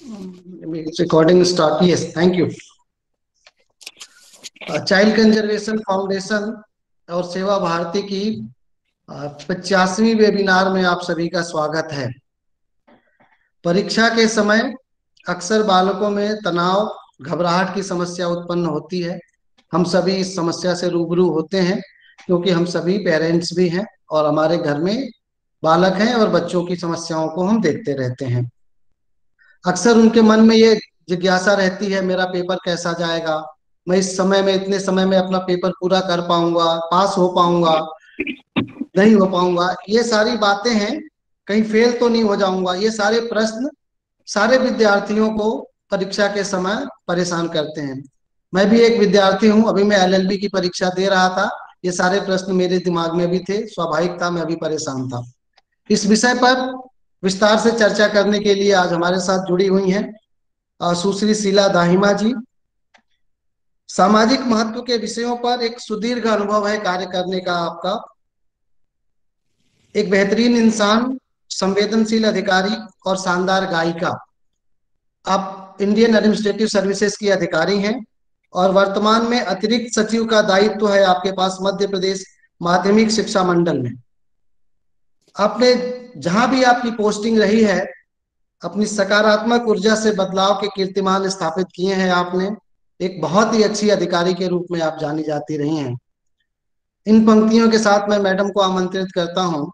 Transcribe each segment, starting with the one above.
Recording start, yes, thank you. Child conservation foundation और सेवा भारती की 85वीं वेबिनार में आप सभी का स्वागत है। परीक्षा के समय अक्सर बालकों में तनाव, घबराहट की समस्या उत्पन्न होती है। हम सभी इस समस्या से रूबरू होते हैं क्योंकि हम सभी पेरेंट्स भी हैं और हमारे घर में बालक हैं और बच्चों की समस्याओं को हम देखते रहते हैं। अक्सर उनके मन में ये जिज्ञासा रहती है, मेरा पेपर कैसा जाएगा, मैं इस समय में इतने समय में अपना पेपर पूरा कर पाऊंगा, पास हो पाऊंगा, नहीं हो पाऊंगा, ये सारी बातें हैं, कहीं फेल तो नहीं हो जाऊंगा। ये सारे प्रश्न सारे विद्यार्थियों को परीक्षा के समय परेशान करते हैं। मैं भी एक विद्यार्थी हूँ, अभी मैं एलएलबी की परीक्षा दे रहा था। ये सारे प्रश्न मेरे दिमाग में भी थे, स्वाभाविक था, मैं भी परेशान था। इस विषय पर विस्तार से चर्चा करने के लिए आज हमारे साथ जुड़ी हुई हैं सुश्री शीला दाहिमा जी। सामाजिक महत्व के विषयों पर एक सुदीर्घ अनुभव है कार्य करने का आपका। एक बेहतरीन इंसान, संवेदनशील अधिकारी और शानदार गायिका। आप इंडियन एडमिनिस्ट्रेटिव सर्विसेज की अधिकारी हैं और वर्तमान में अतिरिक्त सचिव का दायित्व है आपके पास मध्य प्रदेश माध्यमिक शिक्षा मंडल में। आपने जहां भी आपकी पोस्टिंग रही है, अपनी सकारात्मक ऊर्जा से बदलाव के कीर्तिमान स्थापित किए हैं। आपने एक बहुत ही अच्छी अधिकारी के रूप में आप जानी जाती रही हैं। इन पंक्तियों के साथ मैं मैडम को आमंत्रित करता हूं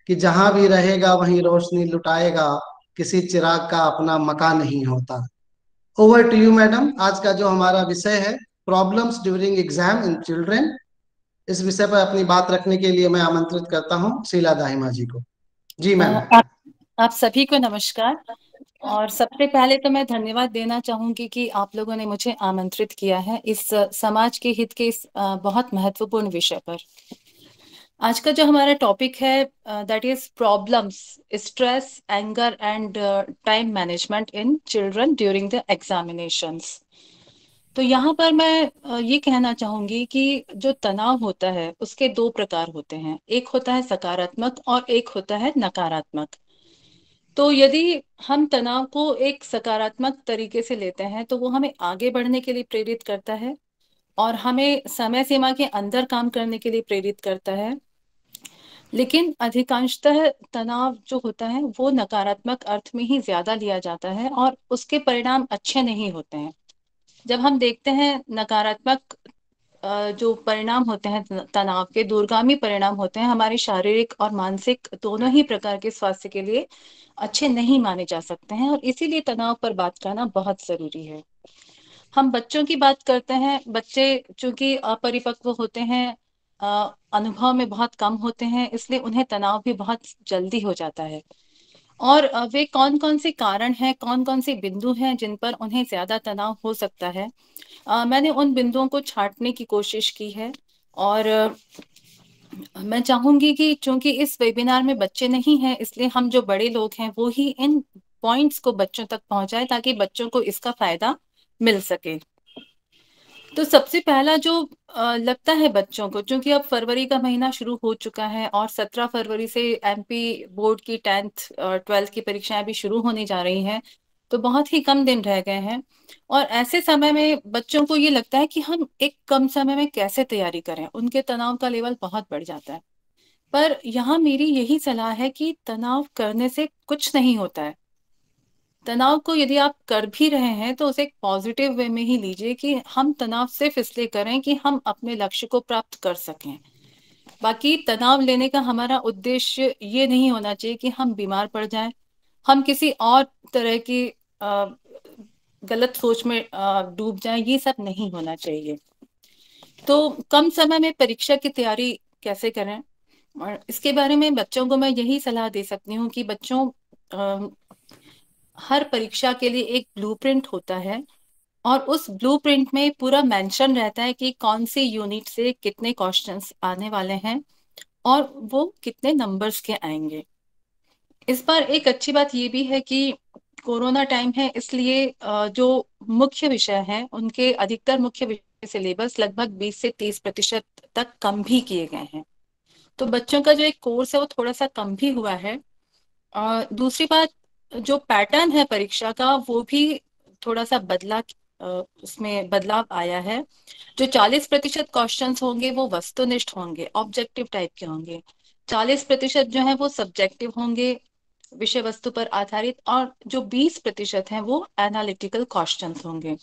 कि जहां भी रहेगा वहीं रोशनी लुटाएगा, किसी चिराग का अपना मकान नहीं होता। Over to you madam. आज का जो हमारा विषय है, problems during exam in children, इस विषय पर अपनी बात रखने के लिए मैं आमंत्रित करता हूं शीला दाहिमा जी को। जी मैम। आप सभी को नमस्कार। और सबसे पहले तो मैं धन्यवाद देना चाहूंगी कि आप लोगों ने मुझे आमंत्रित किया है इस समाज के हित के इस बहुत महत्वपूर्ण विषय पर। आज का जो हमारा टॉपिक है that is problems, stress, anger and time management in children during the examinations. तो यहाँ पर मैं ये कहना चाहूंगी कि जो तनाव होता है उसके दो प्रकार होते हैं, एक होता है सकारात्मक और एक होता है नकारात्मक। तो यदि हम तनाव को एक सकारात्मक तरीके से लेते हैं तो वो हमें आगे बढ़ने के लिए प्रेरित करता है और हमें समय सीमा के अंदर काम करने के लिए प्रेरित करता है। लेकिन अधिकांशतः तनाव जो होता है वो नकारात्मक अर्थ में ही ज्यादा लिया जाता है और उसके परिणाम अच्छे नहीं होते हैं। जब हम देखते हैं नकारात्मक जो परिणाम होते हैं तनाव के, दूरगामी परिणाम होते हैं, हमारे शारीरिक और मानसिक दोनों ही प्रकार के स्वास्थ्य के लिए अच्छे नहीं माने जा सकते हैं और इसीलिए तनाव पर बात करना बहुत जरूरी है। हम बच्चों की बात करते हैं। बच्चे चूंकि अपरिपक्व होते हैं, अनुभव में बहुत कम होते हैं, इसलिए उन्हें तनाव भी बहुत जल्दी हो जाता है। और वे कौन कौन से कारण हैं, कौन कौन से बिंदु हैं जिन पर उन्हें ज्यादा तनाव हो सकता है, मैंने उन बिंदुओं को छांटने की कोशिश की है। और मैं चाहूंगी कि चूंकि इस वेबिनार में बच्चे नहीं हैं, इसलिए हम जो बड़े लोग हैं वो ही इन पॉइंट्स को बच्चों तक पहुंचाए ताकि बच्चों को इसका फायदा मिल सके। तो सबसे पहला जो लगता है बच्चों को, क्योंकि अब फरवरी का महीना शुरू हो चुका है और 17 फरवरी से एमपी बोर्ड की 10th और 12th की परीक्षाएं भी शुरू होने जा रही हैं, तो बहुत ही कम दिन रह गए हैं। और ऐसे समय में बच्चों को ये लगता है कि हम एक कम समय में कैसे तैयारी करें, उनके तनाव का लेवल बहुत बढ़ जाता है। पर यहाँ मेरी यही सलाह है कि तनाव करने से कुछ नहीं होता है। तनाव को यदि आप कर भी रहे हैं तो उसे एक पॉजिटिव वे में ही लीजिए कि हम तनाव सिर्फ इसलिए करें कि हम अपने लक्ष्य को प्राप्त कर सकें। बाकी तनाव लेने का हमारा उद्देश्य ये नहीं होना चाहिए कि हम बीमार पड़ जाएं, हम किसी और तरह की गलत सोच में डूब जाएं, ये सब नहीं होना चाहिए। तो कम समय में परीक्षा की तैयारी कैसे करें, और इसके बारे में बच्चों को मैं यही सलाह दे सकती हूँ कि बच्चों, हर परीक्षा के लिए एक ब्लूप्रिंट होता है और उस ब्लूप्रिंट में पूरा मेंशन रहता है कि कौन सी यूनिट से कितने क्वेश्चंस आने वाले हैं और वो कितने नंबर्स के आएंगे। इस बार एक अच्छी बात ये भी है कि कोरोना टाइम है, इसलिए जो मुख्य विषय हैं उनके अधिकतर मुख्य विषय सिलेबस लगभग 20 से 30% तक कम भी किए गए हैं। तो बच्चों का जो एक कोर्स है वो थोड़ा सा कम भी हुआ है। और दूसरी बात, जो पैटर्न है परीक्षा का वो भी थोड़ा सा बदला, उसमें बदलाव आया है। जो 40% क्वेश्चंस होंगे वो वस्तुनिष्ठ होंगे, ऑब्जेक्टिव टाइप के होंगे। 40% जो है वो सब्जेक्टिव होंगे, विषय वस्तु पर आधारित, और जो 20% है वो एनालिटिकल क्वेश्चंस होंगे।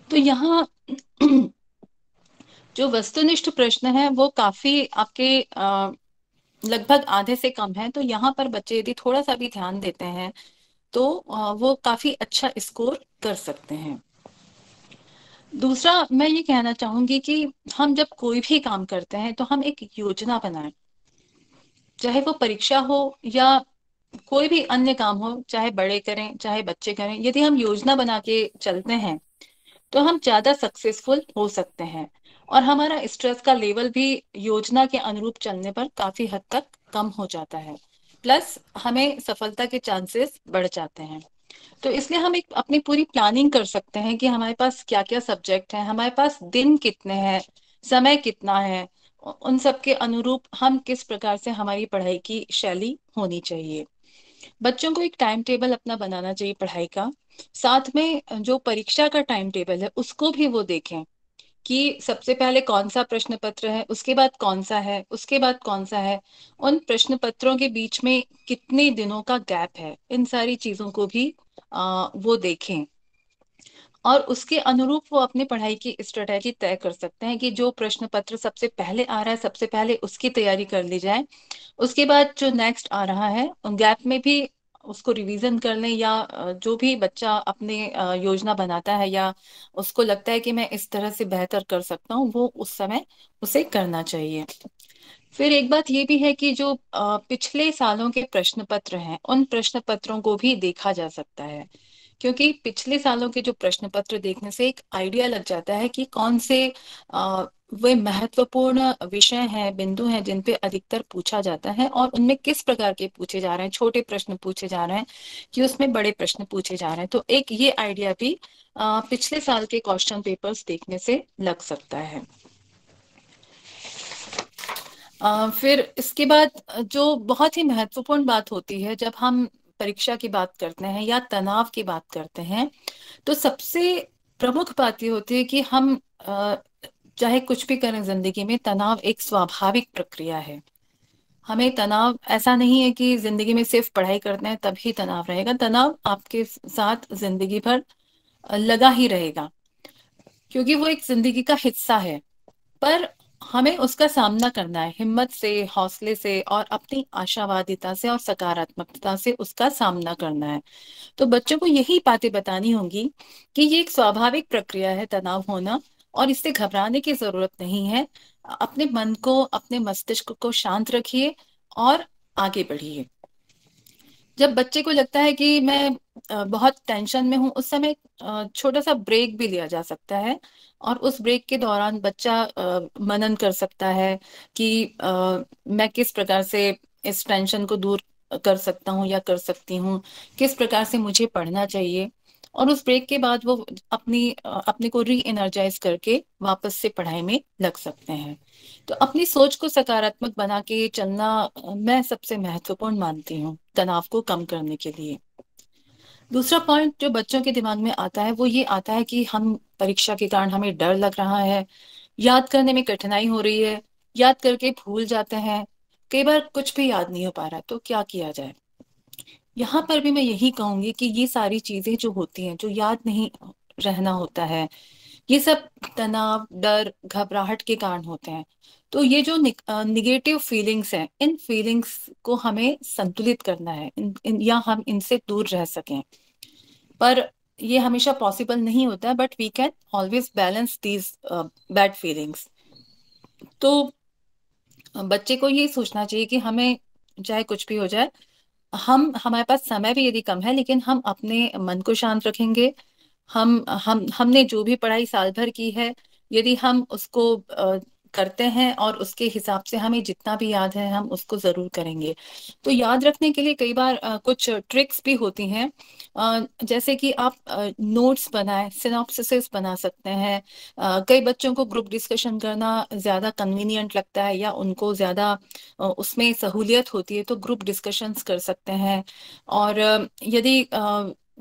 तो यहाँ जो वस्तुनिष्ठ प्रश्न है वो काफी आपके लगभग आधे से कम है। तो यहाँ पर बच्चे यदि थोड़ा सा भी ध्यान देते हैं तो वो काफी अच्छा स्कोर कर सकते हैं। दूसरा मैं ये कहना चाहूंगी कि हम जब कोई भी काम करते हैं तो हम एक योजना बनाएं, चाहे वो परीक्षा हो या कोई भी अन्य काम हो, चाहे बड़े करें चाहे बच्चे करें। यदि हम योजना बना के चलते हैं तो हम ज्यादा सक्सेसफुल हो सकते हैं, और हमारा स्ट्रेस का लेवल भी योजना के अनुरूप चलने पर काफी हद तक कम हो जाता है। प्लस हमें सफलता के चांसेस बढ़ जाते हैं। तो इसलिए हम एक अपनी पूरी प्लानिंग कर सकते हैं कि हमारे पास क्या क्या सब्जेक्ट हैं, हमारे पास दिन कितने हैं, समय कितना है, उन सब के अनुरूप हम किस प्रकार से हमारी पढ़ाई की शैली होनी चाहिए। बच्चों को एक टाइम टेबल अपना बनाना चाहिए पढ़ाई का। साथ में जो परीक्षा का टाइम टेबल है उसको भी वो देखें कि सबसे पहले कौन सा प्रश्न पत्र है, उसके बाद कौन सा है, उसके बाद कौन सा है, उन प्रश्न पत्रों के बीच में कितने दिनों का गैप है। इन सारी चीजों को भी वो देखें, और उसके अनुरूप वो अपनी पढ़ाई की स्ट्रेटेजी तय कर सकते हैं कि जो प्रश्न पत्र सबसे पहले आ रहा है सबसे पहले उसकी तैयारी कर ली जाए। उसके बाद जो नेक्स्ट आ रहा है उन गैप में भी उसको रिवीजन कर लें, या जो भी बच्चा अपने योजना बनाता है या उसको लगता है कि मैं इस तरह से बेहतर कर सकता हूँ, वो उस समय उसे करना चाहिए। फिर एक बात ये भी है कि जो पिछले सालों के प्रश्न पत्र हैं उन प्रश्न पत्रों को भी देखा जा सकता है, क्योंकि पिछले सालों के जो प्रश्न पत्र देखने से एक आइडिया लग जाता है कि कौन से वे महत्वपूर्ण विषय हैं, बिंदु हैं जिन पे अधिकतर पूछा जाता है, और उनमें किस प्रकार के पूछे जा रहे हैं, छोटे प्रश्न पूछे जा रहे हैं कि उसमें बड़े प्रश्न पूछे जा रहे हैं। तो एक ये आइडिया भी पिछले साल के क्वेश्चन पेपर्स देखने से लग सकता है। फिर इसके बाद जो बहुत ही महत्वपूर्ण बात होती है जब हम परीक्षा की बात करते हैं या तनाव की बात करते हैं, तो सबसे प्रमुख बात ये होती है कि हम चाहे कुछ भी करें जिंदगी में, तनाव एक स्वाभाविक प्रक्रिया है। हमें तनाव ऐसा नहीं है कि जिंदगी में सिर्फ पढ़ाई करते हैं तभी तनाव रहेगा, तनाव आपके साथ जिंदगी भर लगा ही रहेगा, क्योंकि वो एक जिंदगी का हिस्सा है। पर हमें उसका सामना करना है हिम्मत से, हौसले से, और अपनी आशावादिता से और सकारात्मकता से उसका सामना करना है। तो बच्चों को यही बातें बतानी होंगी कि ये एक स्वाभाविक प्रक्रिया है तनाव होना, और इससे घबराने की जरूरत नहीं है। अपने मन को, अपने मस्तिष्क को शांत रखिए और आगे बढ़िए। जब बच्चे को लगता है कि मैं बहुत टेंशन में हूँ, उस समय छोटा सा ब्रेक भी लिया जा सकता है, और उस ब्रेक के दौरान बच्चा मनन कर सकता है कि मैं किस प्रकार से इस टेंशन को दूर कर सकता हूँ या कर सकती हूँ, किस प्रकार से मुझे पढ़ना चाहिए। और उस ब्रेक के बाद वो अपने को री एनर्जाइज करके वापस से पढ़ाई में लग सकते हैं। तो अपनी सोच को सकारात्मक बना के चलना मैं सबसे महत्वपूर्ण मानती हूँ तनाव को कम करने के लिए। दूसरा पॉइंट जो बच्चों के दिमाग में आता है वो ये आता है कि हम परीक्षा के कारण हमें डर लग रहा है, याद करने में कठिनाई हो रही है, याद करके भूल जाते हैं, कई बार कुछ भी याद नहीं हो पा रहा, तो क्या किया जाए। यहाँ पर भी मैं यही कहूंगी कि ये सारी चीजें जो होती हैं, जो याद नहीं रहना होता है, ये सब तनाव, डर, घबराहट के कारण होते हैं। तो ये जो निगेटिव फीलिंग्स हैं, इन फीलिंग्स को हमें संतुलित करना है, या हम इनसे दूर रह सकें। पर ये हमेशा पॉसिबल नहीं होता, but we can always balance these bad feelings. तो बच्चे को ये सोचना चाहिए कि हमें चाहे कुछ भी हो जाए, हम हमारे पास समय भी यदि कम है लेकिन हम अपने मन को शांत रखेंगे। हमने जो भी पढ़ाई साल भर की है, यदि हम उसको करते हैं और उसके हिसाब से हमें जितना भी याद है हम उसको जरूर करेंगे। तो याद रखने के लिए कई बार कुछ ट्रिक्स भी होती हैं जैसे कि आप नोट्स बनाए, सिनॉप्सिस बना सकते हैं। कई बच्चों को ग्रुप डिस्कशन करना ज्यादा कन्वीनियंट लगता है या उनको ज्यादा उसमें सहूलियत होती है, तो ग्रुप डिस्कशंस कर सकते हैं। और यदि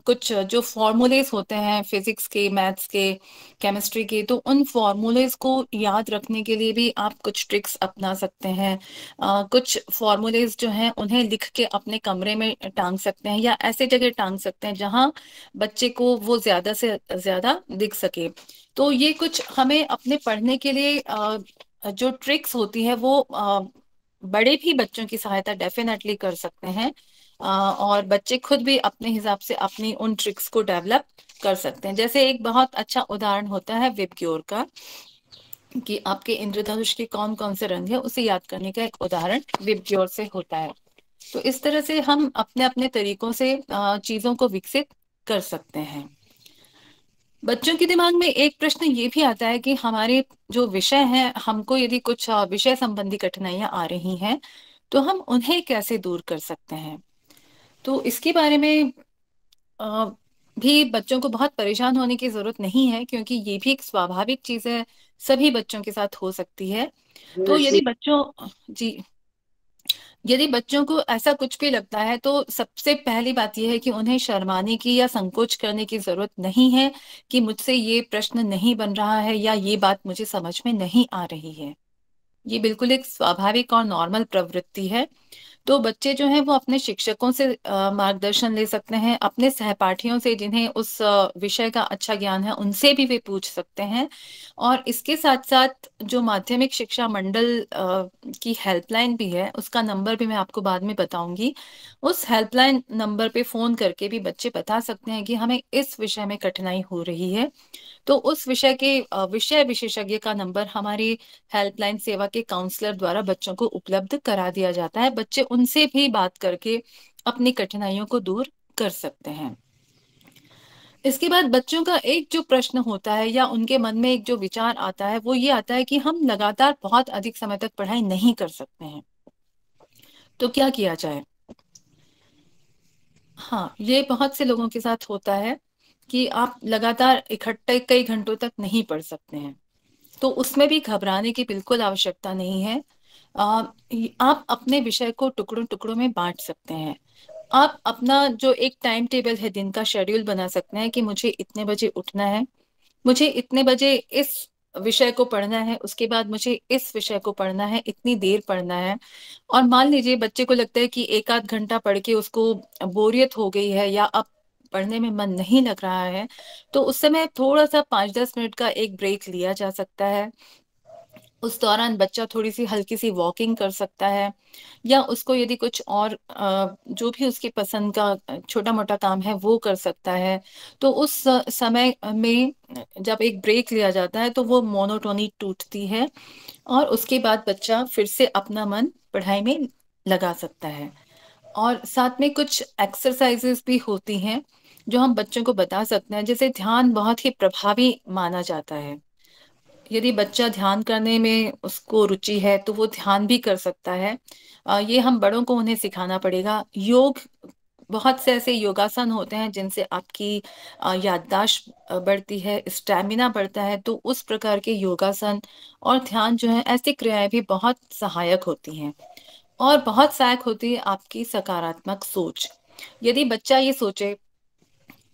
कुछ जो फॉर्मूलेस होते हैं फिजिक्स के, मैथ्स के, केमिस्ट्री के, तो उन फॉर्मूलेस को याद रखने के लिए भी आप कुछ ट्रिक्स अपना सकते हैं। कुछ फॉर्मूलेस जो हैं उन्हें लिख के अपने कमरे में टांग सकते हैं या ऐसे जगह टांग सकते हैं जहां बच्चे को वो ज्यादा से ज्यादा दिख सके। तो ये कुछ हमें अपने पढ़ने के लिए जो ट्रिक्स होती है वो बड़े भी बच्चों की सहायता डेफिनेटली कर सकते हैं। और बच्चे खुद भी अपने हिसाब से अपनी उन ट्रिक्स को डेवलप कर सकते हैं। जैसे एक बहुत अच्छा उदाहरण होता है विबग्योर का, कि आपके इंद्रधनुष के कौन कौन से रंग है उसे याद करने का एक उदाहरण विबग्योर से होता है। तो इस तरह से हम अपने अपने तरीकों से चीजों को विकसित कर सकते हैं। बच्चों के दिमाग में एक प्रश्न ये भी आता है कि हमारे जो विषय हैं, हमको यदि कुछ विषय संबंधी कठिनाइयां आ रही हैं तो हम उन्हें कैसे दूर कर सकते हैं। तो इसके बारे में अ, भी बच्चों को बहुत परेशान होने की जरूरत नहीं है, क्योंकि ये भी एक स्वाभाविक चीज है, सभी बच्चों के साथ हो सकती है। तो यदि बच्चों जी, यदि बच्चों को ऐसा कुछ भी लगता है तो सबसे पहली बात यह है कि उन्हें शर्माने की या संकोच करने की जरूरत नहीं है कि मुझसे ये प्रश्न नहीं बन रहा है या ये बात मुझे समझ में नहीं आ रही है। ये बिल्कुल एक स्वाभाविक और नॉर्मल प्रवृत्ति है। तो बच्चे जो हैं वो अपने शिक्षकों से मार्गदर्शन ले सकते हैं, अपने सहपाठियों से जिन्हें उस विषय का अच्छा ज्ञान है उनसे भी वे पूछ सकते हैं। और इसके साथ साथ जो माध्यमिक शिक्षा मंडल की हेल्पलाइन भी है, उसका नंबर भी मैं आपको बाद में बताऊंगी। उस हेल्पलाइन नंबर पे फोन करके भी बच्चे बता सकते हैं कि हमें इस विषय में कठिनाई हो रही है। तो उस विषय के विषय विशेषज्ञ का नंबर हमारी हेल्पलाइन सेवा के काउंसलर द्वारा बच्चों को उपलब्ध करा दिया जाता है। बच्चे उनसे भी बात करके अपनी कठिनाइयों को दूर कर सकते हैं। इसके बाद बच्चों का एक जो प्रश्न होता है या उनके मन में एक जो विचार आता है वो ये आता है कि हम लगातार बहुत अधिक समय तक पढ़ाई नहीं कर सकते हैं, तो क्या किया जाए। हाँ, ये बहुत से लोगों के साथ होता है कि आप लगातार इकट्ठे कई घंटों तक नहीं पढ़ सकते हैं। तो उसमें भी घबराने की बिल्कुल आवश्यकता नहीं है। आप अपने विषय को टुकड़ों टुकड़ों में बांट सकते हैं। आप अपना जो एक टाइम टेबल है, दिन का शेड्यूल बना सकते हैं कि मुझे इतने बजे उठना है, मुझे इतने बजे इस विषय को पढ़ना है, उसके बाद मुझे इस विषय को पढ़ना है, इतनी देर पढ़ना है। और मान लीजिए बच्चे को लगता है कि एक आध घंटा पढ़ के उसको बोरियत हो गई है या अब पढ़ने में मन नहीं लग रहा है, तो उस समय थोड़ा सा 5-10 मिनट का एक ब्रेक लिया जा सकता है। उस दौरान बच्चा थोड़ी सी हल्की सी वॉकिंग कर सकता है, या उसको यदि कुछ और जो भी उसकी पसंद का छोटा मोटा काम है वो कर सकता है। तो उस समय में जब एक ब्रेक लिया जाता है तो वो मोनोटोनी टूटती है और उसके बाद बच्चा फिर से अपना मन पढ़ाई में लगा सकता है। और साथ में कुछ एक्सरसाइजेस भी होती हैं जो हम बच्चों को बता सकते हैं। जैसे ध्यान बहुत ही प्रभावी माना जाता है। यदि बच्चा ध्यान करने में उसको रुचि है तो वो ध्यान भी कर सकता है। ये हम बड़ों को उन्हें सिखाना पड़ेगा। योग, बहुत से ऐसे योगासन होते हैं जिनसे आपकी याददाश्त बढ़ती है, स्टैमिना बढ़ता है। तो उस प्रकार के योगासन और ध्यान जो है, ऐसी क्रियाएं भी बहुत सहायक होती हैं। और बहुत सहायक होती है आपकी सकारात्मक सोच। यदि बच्चा ये सोचे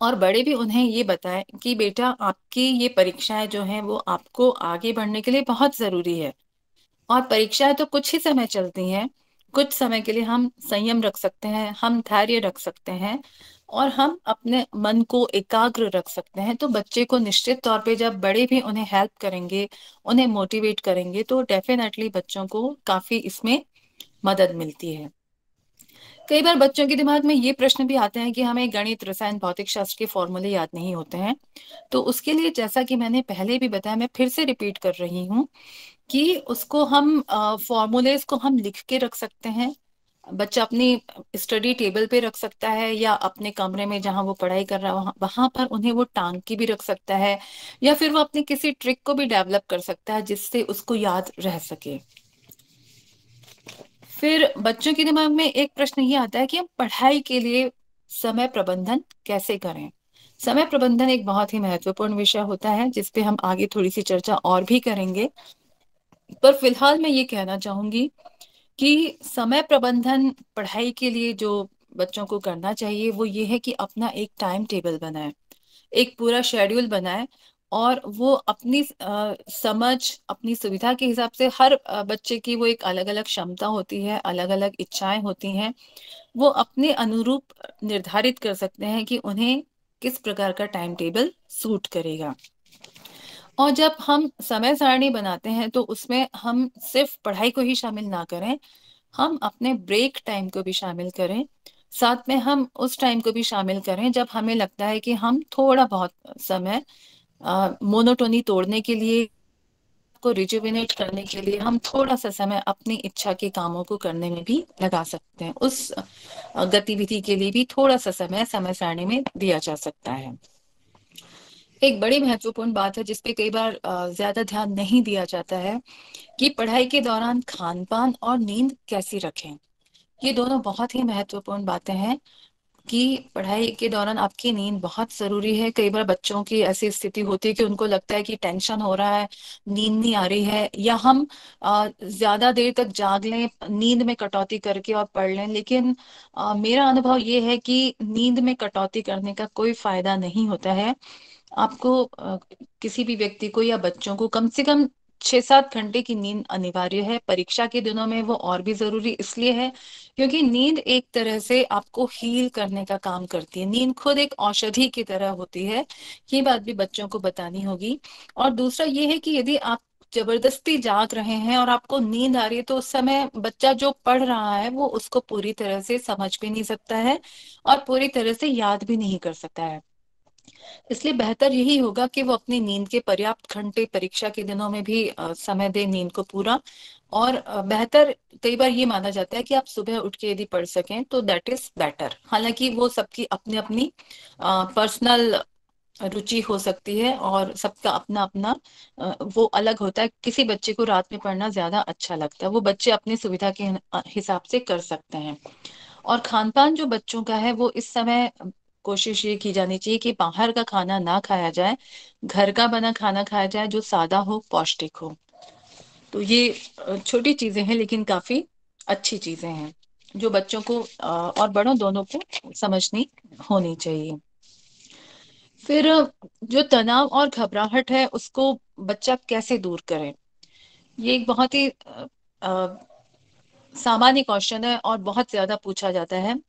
और बड़े भी उन्हें ये बताएं कि बेटा, आपकी ये परीक्षाएं जो हैं वो आपको आगे बढ़ने के लिए बहुत जरूरी है, और परीक्षाएं तो कुछ ही समय चलती हैं। कुछ समय के लिए हम संयम रख सकते हैं, हम धैर्य रख सकते हैं, और हम अपने मन को एकाग्र रख सकते हैं। तो बच्चे को निश्चित तौर पे जब बड़े भी उन्हें हेल्प करेंगे, उन्हें मोटिवेट करेंगे, तो डेफिनेटली बच्चों को काफी इसमें मदद मिलती है। कई बार बच्चों के दिमाग में ये प्रश्न भी आते हैं कि हमें गणित, रसायन, भौतिक शास्त्र के फॉर्मूले याद नहीं होते हैं। तो उसके लिए, जैसा कि मैंने पहले भी बताया, मैं फिर से रिपीट कर रही हूँ कि उसको हम फॉर्मूलेज को हम लिख के रख सकते हैं। बच्चा अपनी स्टडी टेबल पे रख सकता है या अपने कमरे में जहां वो पढ़ाई कर रहा है वहां वहां पर उन्हें वो टांग के भी रख सकता है, या फिर वो अपनी किसी ट्रिक को भी डेवलप कर सकता है जिससे उसको याद रह सके। फिर बच्चों के दिमाग में एक प्रश्न ये आता है कि हम पढ़ाई के लिए समय प्रबंधन कैसे करें। समय प्रबंधन एक बहुत ही महत्वपूर्ण विषय होता है जिस पे हम आगे थोड़ी सी चर्चा और भी करेंगे। पर फिलहाल मैं ये कहना चाहूंगी कि समय प्रबंधन पढ़ाई के लिए जो बच्चों को करना चाहिए वो ये है कि अपना एक टाइम टेबल बनाए, एक पूरा शेड्यूल बनाए, और वो अपनी समझ, अपनी सुविधा के हिसाब से, हर बच्चे की वो एक अलग अलग क्षमता होती है, अलग अलग इच्छाएं होती हैं, वो अपने अनुरूप निर्धारित कर सकते हैं कि उन्हें किस प्रकार का टाइम टेबल सूट करेगा। और जब हम समय सारणी बनाते हैं तो उसमें हम सिर्फ पढ़ाई को ही शामिल ना करें, हम अपने ब्रेक टाइम को भी शामिल करें। साथ में हम उस टाइम को भी शामिल करें जब हमें लगता है कि हम थोड़ा बहुत समय मोनोटोनी तोड़ने के लिए, को रिजुविनेट करने के लिए हम थोड़ा सा समय अपनी इच्छा के कामों को करने में भी लगा सकते हैं। उस गतिविधि के लिए भी थोड़ा सा समय समय सारणी में दिया जा सकता है। एक बड़ी महत्वपूर्ण बात है जिसपे कई बार ज्यादा ध्यान नहीं दिया जाता है कि पढ़ाई के दौरान खान पान और नींद कैसी रखें। ये दोनों बहुत ही महत्वपूर्ण बातें हैं कि पढ़ाई के दौरान आपकी नींद बहुत जरूरी है। कई बार बच्चों की ऐसी स्थिति होती है कि उनको लगता है कि टेंशन हो रहा है, नींद नहीं आ रही है, या हम ज्यादा देर तक जाग लें, नींद में कटौती करके और पढ़ लें। लेकिन मेरा अनुभव ये है कि नींद में कटौती करने का कोई फायदा नहीं होता है। आपको किसी भी व्यक्ति को या बच्चों को कम से कम 6-7 घंटे की नींद अनिवार्य है। परीक्षा के दिनों में वो और भी जरूरी इसलिए है क्योंकि नींद एक तरह से आपको हील करने का काम करती है। नींद खुद एक औषधि की तरह होती है, ये बात भी बच्चों को बतानी होगी। और दूसरा ये है कि यदि आप जबरदस्ती जाग रहे हैं और आपको नींद आ रही है तो उस समय बच्चा जो पढ़ रहा है वो उसको पूरी तरह से समझ भी नहीं सकता है और पूरी तरह से याद भी नहीं कर सकता है। इसलिए बेहतर यही होगा कि वो अपनी नींद के पर्याप्त घंटे परीक्षा के दिनों में भी समय दे नींद को पूरा। और बेहतर, कई बार ये माना जाता है कि आप सुबह उठ के यदि पढ़ सकें तो दैट इज बेटर। हालांकि वो सबकी अपनी अपनी पर्सनल रुचि हो सकती है और सबका अपना अपना वो अलग होता है। किसी बच्चे को रात में पढ़ना ज्यादा अच्छा लगता है, वो बच्चे अपनी सुविधा के हिसाब से कर सकते हैं। और खान पान जो बच्चों का है वो इस समय कोशिश ये की जानी चाहिए कि बाहर का खाना ना खाया जाए, घर का बना खाना खाया जाए जो सादा हो, पौष्टिक हो। तो ये छोटी चीजें हैं लेकिन काफी अच्छी चीजें हैं जो बच्चों को और बड़ों दोनों को समझनी होनी चाहिए। फिर जो तनाव और घबराहट है उसको बच्चा कैसे दूर करे, ये एक बहुत ही सामान्य क्वेश्चन है और बहुत ज्यादा पूछा जाता है।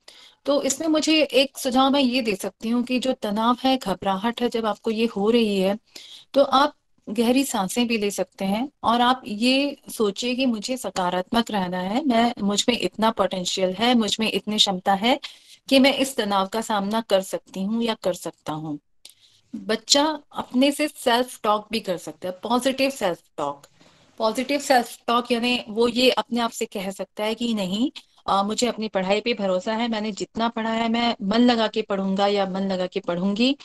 तो इसमें मुझे एक सुझाव मैं ये दे सकती हूँ कि जो तनाव है, घबराहट है, जब आपको ये हो रही है तो आप गहरी सांसें भी ले सकते हैं और आप ये सोचिए कि मुझे सकारात्मक रहना है, मैं मुझ में इतना पोटेंशियल है, मुझ में इतनी क्षमता है कि मैं इस तनाव का सामना कर सकती हूँ या कर सकता हूँ। बच्चा अपने से सेल्फ टॉक भी कर सकता है, positive self talk. Positive self talk यानी वो ये अपने आप से कह सकता है कि नहीं, मुझे अपनी पढ़ाई पे भरोसा है, मैंने जितना पढ़ा है मैं मन लगा के पढ़ूंगा या मन लगा के पढ़ूंगी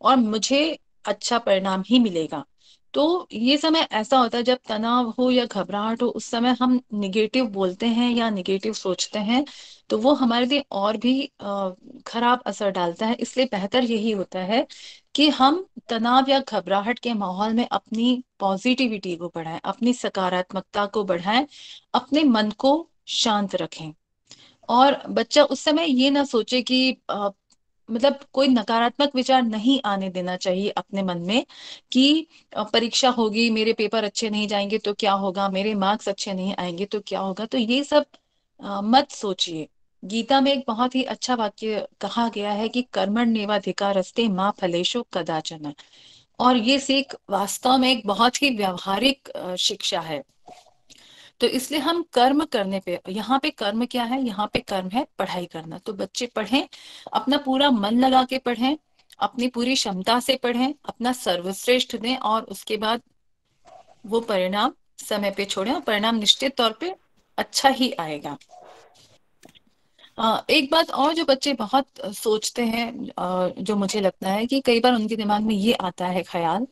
और मुझे अच्छा परिणाम ही मिलेगा। तो ये समय ऐसा होता है जब तनाव हो या घबराहट हो, उस समय हम निगेटिव बोलते हैं या निगेटिव सोचते हैं तो वो हमारे लिए और भी खराब असर डालता है। इसलिए बेहतर यही होता है कि हम तनाव या घबराहट के माहौल में अपनी पॉजिटिविटी को बढ़ाएं, अपनी सकारात्मकता को बढ़ाएं, अपने मन को शांत रखें। और बच्चा उस समय ये ना सोचे कि मतलब कोई नकारात्मक विचार नहीं आने देना चाहिए अपने मन में कि परीक्षा होगी, मेरे पेपर अच्छे नहीं जाएंगे तो क्या होगा, मेरे मार्क्स अच्छे नहीं आएंगे तो क्या होगा। तो ये सब मत सोचिए। गीता में एक बहुत ही अच्छा वाक्य कहा गया है कि कर्मण्येवाधिकारस्ते माँ फलेषु कदाचन। और ये सीख वास्तव में एक बहुत ही व्यवहारिक शिक्षा है। तो इसलिए हम कर्म करने पे, यहाँ पे कर्म क्या है, यहाँ पे कर्म है पढ़ाई करना। तो बच्चे पढ़ें, अपना पूरा मन लगा के पढ़ें, अपनी पूरी क्षमता से पढ़ें, अपना सर्वश्रेष्ठ दें और उसके बाद वो परिणाम समय पे छोड़ें और परिणाम निश्चित तौर पे अच्छा ही आएगा। एक बात और जो बच्चे बहुत सोचते हैं, जो मुझे लगता है कि कई बार उनके दिमाग में ये आता है ख्याल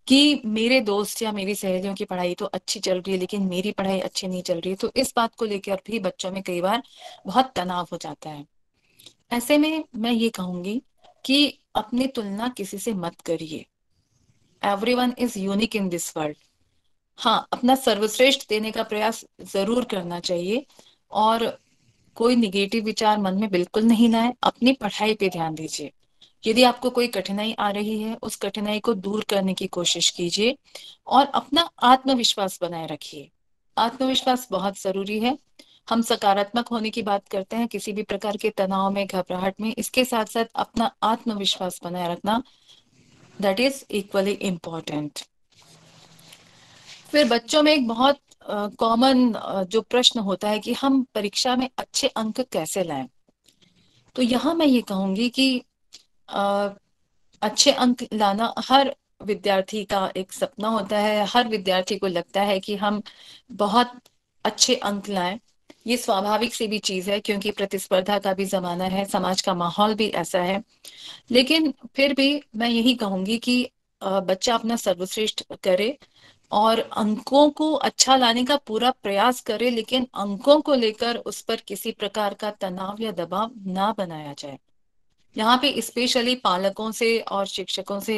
कि मेरे दोस्त या मेरी सहेलियों की पढ़ाई तो अच्छी चल रही है लेकिन मेरी पढ़ाई अच्छी नहीं चल रही है। तो इस बात को लेकर भी बच्चों में कई बार बहुत तनाव हो जाता है। ऐसे में मैं ये कहूंगी कि अपनी तुलना किसी से मत करिए। Everyone is unique in this world. हाँ, अपना सर्वश्रेष्ठ देने का प्रयास जरूर करना चाहिए, और कोई निगेटिव विचार मन में बिल्कुल नहीं लाए। अपनी पढ़ाई पे ध्यान दीजिए। यदि आपको कोई कठिनाई आ रही है, उस कठिनाई को दूर करने की कोशिश कीजिए, और अपना आत्मविश्वास बनाए रखिए। आत्मविश्वास बहुत जरूरी है। हम सकारात्मक होने की बात करते हैं किसी भी प्रकार के तनाव में, घबराहट में, इसके साथ साथ अपना आत्मविश्वास बनाए रखना, दैट इज इक्वली इम्पोर्टेंट। फिर बच्चों में एक बहुत कॉमन जो प्रश्न होता है कि हम परीक्षा में अच्छे अंक कैसे लाएं। तो यहाँ मैं ये कहूंगी कि अ, अच्छे अंक लाना हर विद्यार्थी का एक सपना होता है। हर विद्यार्थी को लगता है कि हम बहुत अच्छे अंक लाएं। ये स्वाभाविक सी भी चीज है, क्योंकि प्रतिस्पर्धा का भी जमाना है, समाज का माहौल भी ऐसा है। लेकिन फिर भी मैं यही कहूंगी कि बच्चा अपना सर्वश्रेष्ठ करे और अंकों को अच्छा लाने का पूरा प्रयास करे, लेकिन अंकों को लेकर उस पर किसी प्रकार का तनाव या दबाव ना बनाया जाए। यहाँ पे स्पेशली पालकों से और शिक्षकों से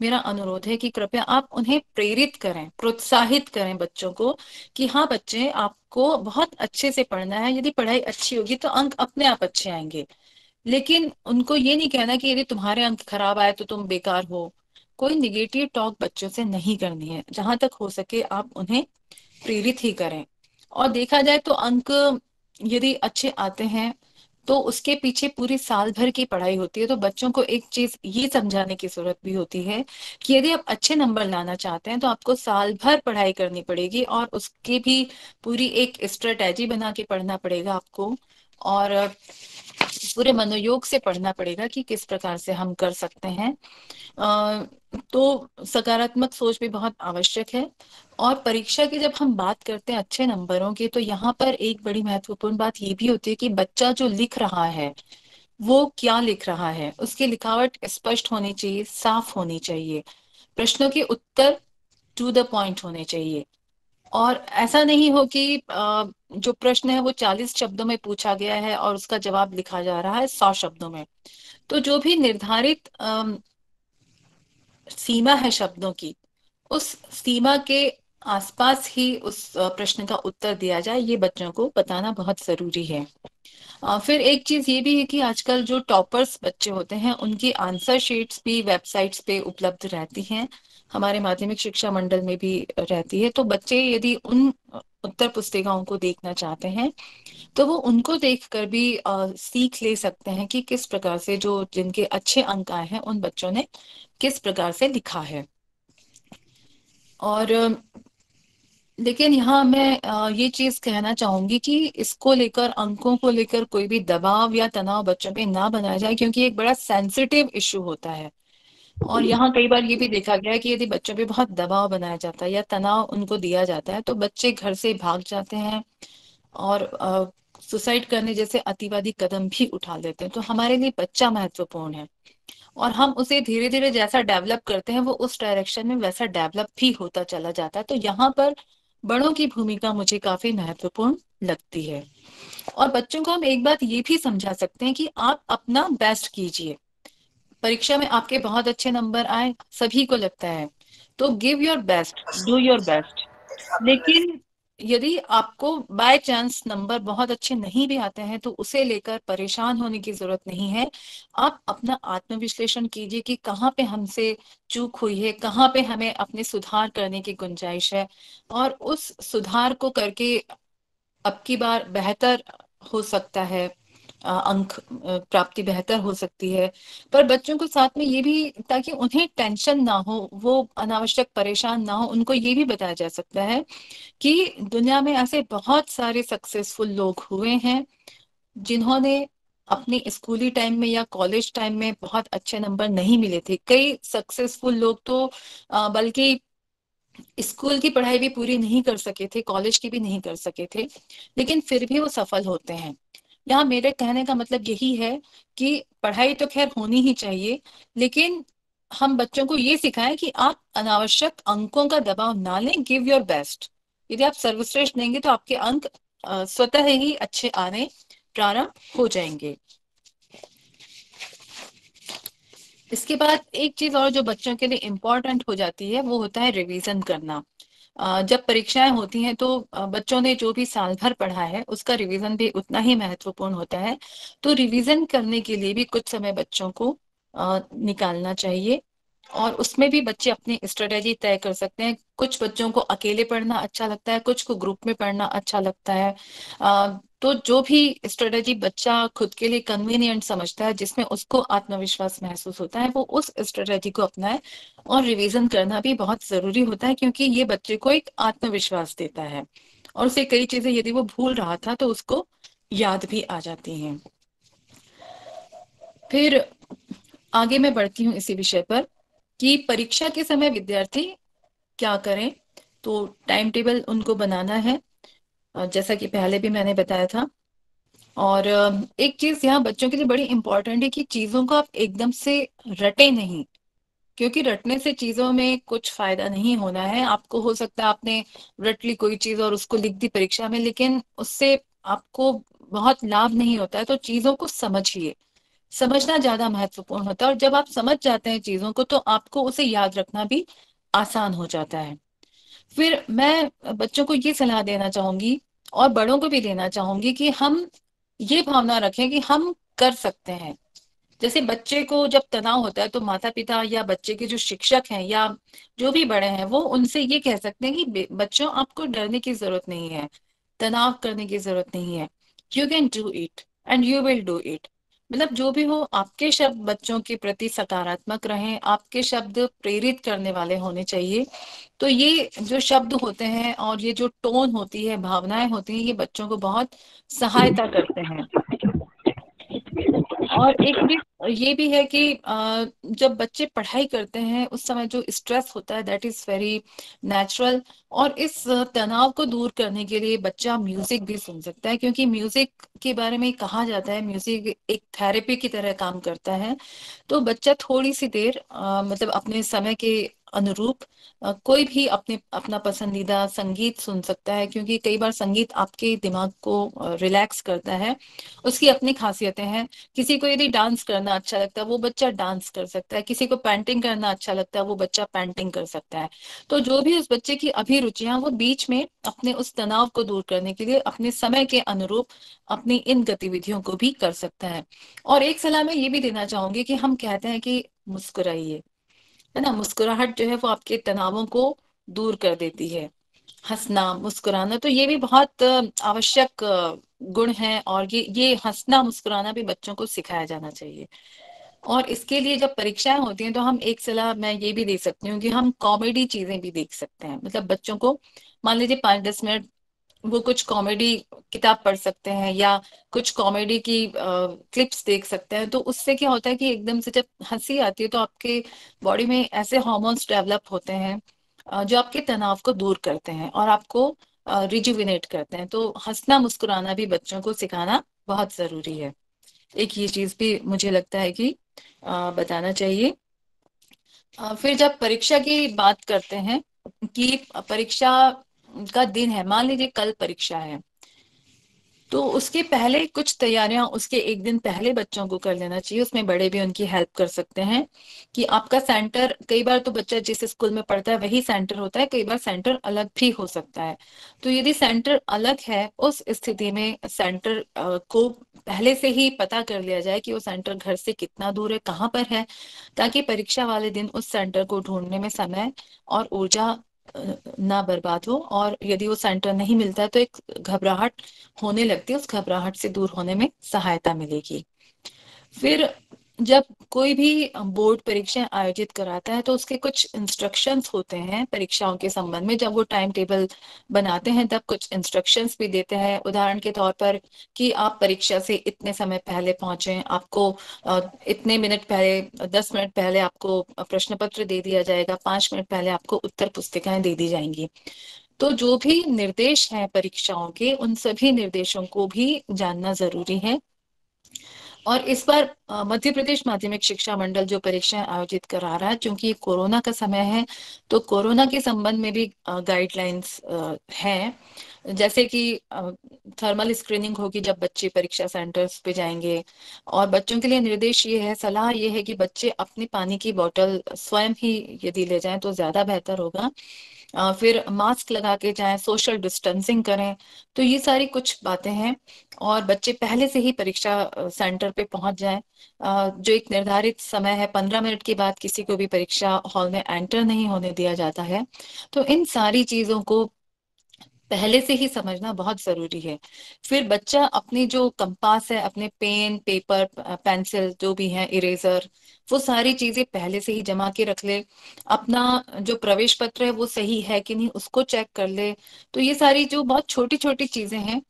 मेरा अनुरोध है कि कृपया आप उन्हें प्रेरित करें, प्रोत्साहित करें बच्चों को, कि हाँ बच्चे, आपको बहुत अच्छे से पढ़ना है। यदि पढ़ाई अच्छी होगी तो अंक अपने आप अच्छे आएंगे। लेकिन उनको ये नहीं कहना कि यदि तुम्हारे अंक खराब आए तो तुम बेकार हो। कोई निगेटिव टॉक बच्चों से नहीं करनी है। जहां तक हो सके आप उन्हें प्रेरित ही करें। और देखा जाए तो अंक यदि अच्छे आते हैं तो उसके पीछे पूरी साल भर की पढ़ाई होती है। तो बच्चों को एक चीज ये समझाने की जरूरत भी होती है कि यदि आप अच्छे नंबर लाना चाहते हैं तो आपको साल भर पढ़ाई करनी पड़ेगी, और उसकी भी पूरी एक स्ट्रेटेजी बना के पढ़ना पड़ेगा आपको, और पूरे मनोयोग से पढ़ना पड़ेगा कि किस प्रकार से हम कर सकते हैं। अ, तो सकारात्मक सोच भी बहुत आवश्यक है। और परीक्षा की जब हम बात करते हैं अच्छे नंबरों की, तो यहाँ पर एक बड़ी महत्वपूर्ण बात ये भी होती है कि बच्चा जो लिख रहा है वो क्या लिख रहा है। उसकी लिखावट स्पष्ट होनी चाहिए, साफ होनी चाहिए। प्रश्नों के उत्तर टू द पॉइंट होने चाहिए। और ऐसा नहीं हो कि जो प्रश्न है वो 40 शब्दों में पूछा गया है और उसका जवाब लिखा जा रहा है 100 शब्दों में। तो जो भी निर्धारित सीमा है शब्दों की, उस सीमा के आसपास ही उस प्रश्न का उत्तर दिया जाए, ये बच्चों को बताना बहुत जरूरी है। फिर एक चीज ये भी है कि आजकल जो टॉपर्स बच्चे होते हैं उनकी आंसर शीट्स भी वेबसाइट्स पे उपलब्ध रहती हैं। हमारे माध्यमिक शिक्षा मंडल में भी रहती है। तो बच्चे यदि उन उत्तर पुस्तिकाओं को देखना चाहते हैं तो वो उनको देखकर भी सीख ले सकते हैं कि किस प्रकार से जो जिनके अच्छे अंक आए हैं उन बच्चों ने किस प्रकार से लिखा है। और लेकिन यहाँ मैं ये चीज कहना चाहूंगी कि इसको लेकर, अंकों को लेकर कोई भी दबाव या तनाव बच्चों पे ना बनाया जाए, क्योंकि एक बड़ा सेंसिटिव इशू होता है। और यहाँ कई बार ये भी देखा गया है कि यदि बच्चों पे बहुत दबाव बनाया जाता है या तनाव उनको दिया जाता है तो बच्चे घर से भाग जाते हैं और सुसाइड करने जैसे अतिवादी कदम भी उठा लेते हैं। तो हमारे लिए बच्चा महत्वपूर्ण है, और हम उसे धीरे धीरे जैसा डेवलप करते हैं वो उस डायरेक्शन में वैसा डेवलप भी होता चला जाता है। तो यहाँ पर बड़ों की भूमिका मुझे काफी महत्वपूर्ण लगती है। और बच्चों को हम एक बात ये भी समझा सकते हैं कि आप अपना बेस्ट कीजिए। परीक्षा में आपके बहुत अच्छे नंबर आए, सभी को लगता है, तो give your best, do your best. लेकिन यदि आपको बाय चांस नंबर बहुत अच्छे नहीं भी आते हैं तो उसे लेकर परेशान होने की जरूरत नहीं है। आप अपना आत्मविश्लेषण कीजिए कि कहाँ पे हमसे चूक हुई है, कहाँ पे हमें अपने सुधार करने की गुंजाइश है, और उस सुधार को करके अब की बार बेहतर हो सकता है। अंक प्राप्ति बेहतर हो सकती है। पर बच्चों को साथ में ये भी, ताकि उन्हें टेंशन ना हो, वो अनावश्यक परेशान ना हो, उनको ये भी बताया जा सकता है कि दुनिया में ऐसे बहुत सारे सक्सेसफुल लोग हुए हैं जिन्होंने अपने स्कूली टाइम में या कॉलेज टाइम में बहुत अच्छे नंबर नहीं मिले थे। कई सक्सेसफुल लोग तो बल्कि स्कूल की पढ़ाई भी पूरी नहीं कर सके थे, कॉलेज की भी नहीं कर सके थे, लेकिन फिर भी वो सफल होते हैं। यहाँ मेरे कहने का मतलब यही है कि पढ़ाई तो खैर होनी ही चाहिए, लेकिन हम बच्चों को ये सिखाएं कि आप अनावश्यक अंकों का दबाव ना लें, गिव योर बेस्ट। यदि आप सर्वश्रेष्ठ देंगे तो आपके अंक स्वतः ही अच्छे आने प्रारंभ हो जाएंगे। इसके बाद एक चीज और जो बच्चों के लिए इम्पोर्टेंट हो जाती है वो होता है रिवीजन करना। जब परीक्षाएं होती हैं तो बच्चों ने जो भी साल भर पढ़ा है उसका रिवीजन भी उतना ही महत्वपूर्ण होता है। तो रिवीजन करने के लिए भी कुछ समय बच्चों को निकालना चाहिए, और उसमें भी बच्चे अपनी स्ट्रेटेजी तय कर सकते हैं। कुछ बच्चों को अकेले पढ़ना अच्छा लगता है, कुछ को ग्रुप में पढ़ना अच्छा लगता है। तो जो भी स्ट्रेटेजी बच्चा खुद के लिए कन्वीनियंट समझता है, जिसमें उसको आत्मविश्वास महसूस होता है, वो उस स्ट्रेटेजी को अपनाए। और रिवीजन करना भी बहुत जरूरी होता है, क्योंकि ये बच्चे को एक आत्मविश्वास देता है, और उसे कई चीजें यदि वो भूल रहा था तो उसको याद भी आ जाती हैं। फिर आगे मैं बढ़ती हूँ इसी विषय पर कि परीक्षा के समय विद्यार्थी क्या करें। तो टाइम टेबल उनको बनाना है, जैसा कि पहले भी मैंने बताया था। और एक चीज यहाँ बच्चों के लिए बड़ी इंपॉर्टेंट है कि चीजों को आप एकदम से रटे नहीं, क्योंकि रटने से चीजों में कुछ फायदा नहीं होना है। आपको हो सकता है आपने रट ली कोई चीज और उसको लिख दी परीक्षा में, लेकिन उससे आपको बहुत लाभ नहीं होता है। तो चीजों को समझिए, समझना ज्यादा महत्वपूर्ण होता है, और जब आप समझ जाते हैं चीजों को तो आपको उसे याद रखना भी आसान हो जाता है। फिर मैं बच्चों को ये सलाह देना चाहूंगी, और बड़ों को भी देना चाहूंगी, कि हम ये भावना रखें कि हम कर सकते हैं। जैसे बच्चे को जब तनाव होता है तो माता पिता या बच्चे के जो शिक्षक हैं या जो भी बड़े हैं वो उनसे ये कह सकते हैं कि बच्चों आपको डरने की जरूरत नहीं है, तनाव करने की जरूरत नहीं है, you can do it and you will do it. मतलब जो भी हो, आपके शब्द बच्चों के प्रति सकारात्मक रहें, आपके शब्द प्रेरित करने वाले होने चाहिए। तो ये जो शब्द होते हैं और ये जो टोन होती है, भावनाएं होती हैं, ये बच्चों को बहुत सहायता करते हैं। और एक चीज ये भी है कि जब बच्चे पढ़ाई करते हैं उस समय जो स्ट्रेस होता है दैट इज वेरी नेचुरल। और इस तनाव को दूर करने के लिए बच्चा म्यूजिक भी सुन सकता है, क्योंकि म्यूजिक के बारे में कहा जाता है म्यूजिक एक थेरेपी की तरह काम करता है। तो बच्चा थोड़ी सी देर मतलब अपने समय के अनुरूप कोई भी अपने अपना पसंदीदा संगीत सुन सकता है, क्योंकि कई बार संगीत आपके दिमाग को रिलैक्स करता है। उसकी अपनी खासियतें हैं। किसी को यदि डांस करना अच्छा लगता है वो बच्चा डांस कर सकता है, किसी को पेंटिंग करना अच्छा लगता है वो बच्चा पेंटिंग कर सकता है। तो जो भी उस बच्चे की अभिरुचियां, वो बीच में अपने उस तनाव को दूर करने के लिए अपने समय के अनुरूप अपनी इन गतिविधियों को भी कर सकता है। और एक सलाह मैं ये भी देना चाहूंगी कि हम कहते हैं कि मुस्कुराइए, है ना। मुस्कुराहट जो है वो आपके तनावों को दूर कर देती है। हंसना मुस्कुराना तो ये भी बहुत आवश्यक गुण है, और ये हंसना मुस्कुराना भी बच्चों को सिखाया जाना चाहिए। और इसके लिए जब परीक्षाएं होती हैं तो हम एक सलाह मैं ये भी दे सकती हूँ कि हम कॉमेडी चीजें भी देख सकते हैं। मतलब बच्चों को मान लीजिए 5-10 मिनट वो कुछ कॉमेडी किताब पढ़ सकते हैं, या कुछ कॉमेडी की क्लिप्स देख सकते हैं। तो उससे क्या होता है कि एकदम से जब हंसी आती है तो आपके बॉडी में ऐसे हॉर्मोन्स डेवलप होते हैं जो आपके तनाव को दूर करते हैं और आपको रिजुविनेट करते हैं। तो हंसना मुस्कुराना भी बच्चों को सिखाना बहुत जरूरी है। एक ये चीज भी मुझे लगता है कि बताना चाहिए। फिर जब परीक्षा की बात करते हैं कि परीक्षा का दिन है, मान लीजिए कल परीक्षा है, तो उसके पहले कुछ तैयारियां उसके एक दिन पहले बच्चों को कर लेना चाहिए। उसमें बड़े भी उनकी हेल्प कर सकते हैं कि आपका सेंटर, कई बार तो बच्चा जिस स्कूल में पढ़ता है वही सेंटर होता है, कई बार सेंटर अलग भी हो सकता है। तो यदि सेंटर अलग है उस स्थिति में सेंटर को पहले से ही पता कर लिया जाए कि वो सेंटर घर से कितना दूर है, कहाँ पर है, ताकि परीक्षा वाले दिन उस सेंटर को ढूंढने में समय और ऊर्जा ना बर्बाद हो। और यदि वो सेंटर नहीं मिलता है तो एक घबराहट होने लगती है, उस घबराहट से दूर होने में सहायता मिलेगी। फिर जब कोई भी बोर्ड परीक्षाएं आयोजित कराता है तो उसके कुछ इंस्ट्रक्शंस होते हैं परीक्षाओं के संबंध में। जब वो टाइम टेबल बनाते हैं तब कुछ इंस्ट्रक्शंस भी देते हैं, उदाहरण के तौर पर कि आप परीक्षा से इतने समय पहले पहुंचे, आपको इतने मिनट पहले, 10 मिनट पहले आपको प्रश्न पत्र दे दिया जाएगा, 5 मिनट पहले आपको उत्तर पुस्तिकाएं दे दी जाएंगी। तो जो भी निर्देश हैं परीक्षाओं के, उन सभी निर्देशों को भी जानना जरूरी है। और इस बार मध्य प्रदेश माध्यमिक शिक्षा मंडल जो परीक्षाएं आयोजित करा रहा है, क्योंकि ये कोरोना का समय है, तो कोरोना के संबंध में भी गाइडलाइंस हैं। जैसे कि थर्मल स्क्रीनिंग होगी जब बच्चे परीक्षा सेंटर्स पे जाएंगे। और बच्चों के लिए निर्देश ये है, सलाह ये है कि बच्चे अपनी पानी की बोतल स्वयं ही यदि ले जाएं तो ज्यादा बेहतर होगा। फिर मास्क लगा के जाएं, सोशल डिस्टेंसिंग करें। तो ये सारी कुछ बातें हैं। और बच्चे पहले से ही परीक्षा सेंटर पे पहुंच जाएं। जो एक निर्धारित समय है, 15 मिनट के बाद किसी को भी परीक्षा हॉल में एंटर नहीं होने दिया जाता है। तो इन सारी चीजों को पहले से ही समझना बहुत जरूरी है। फिर बच्चा अपनी जो कंपास है, अपने पेन, पेपर, पेंसिल जो भी है, इरेजर, वो सारी चीजें पहले से ही जमा के रख ले। अपना जो प्रवेश पत्र है वो सही है कि नहीं उसको चेक कर ले। तो ये सारी जो बहुत छोटी छोटी चीजें हैं,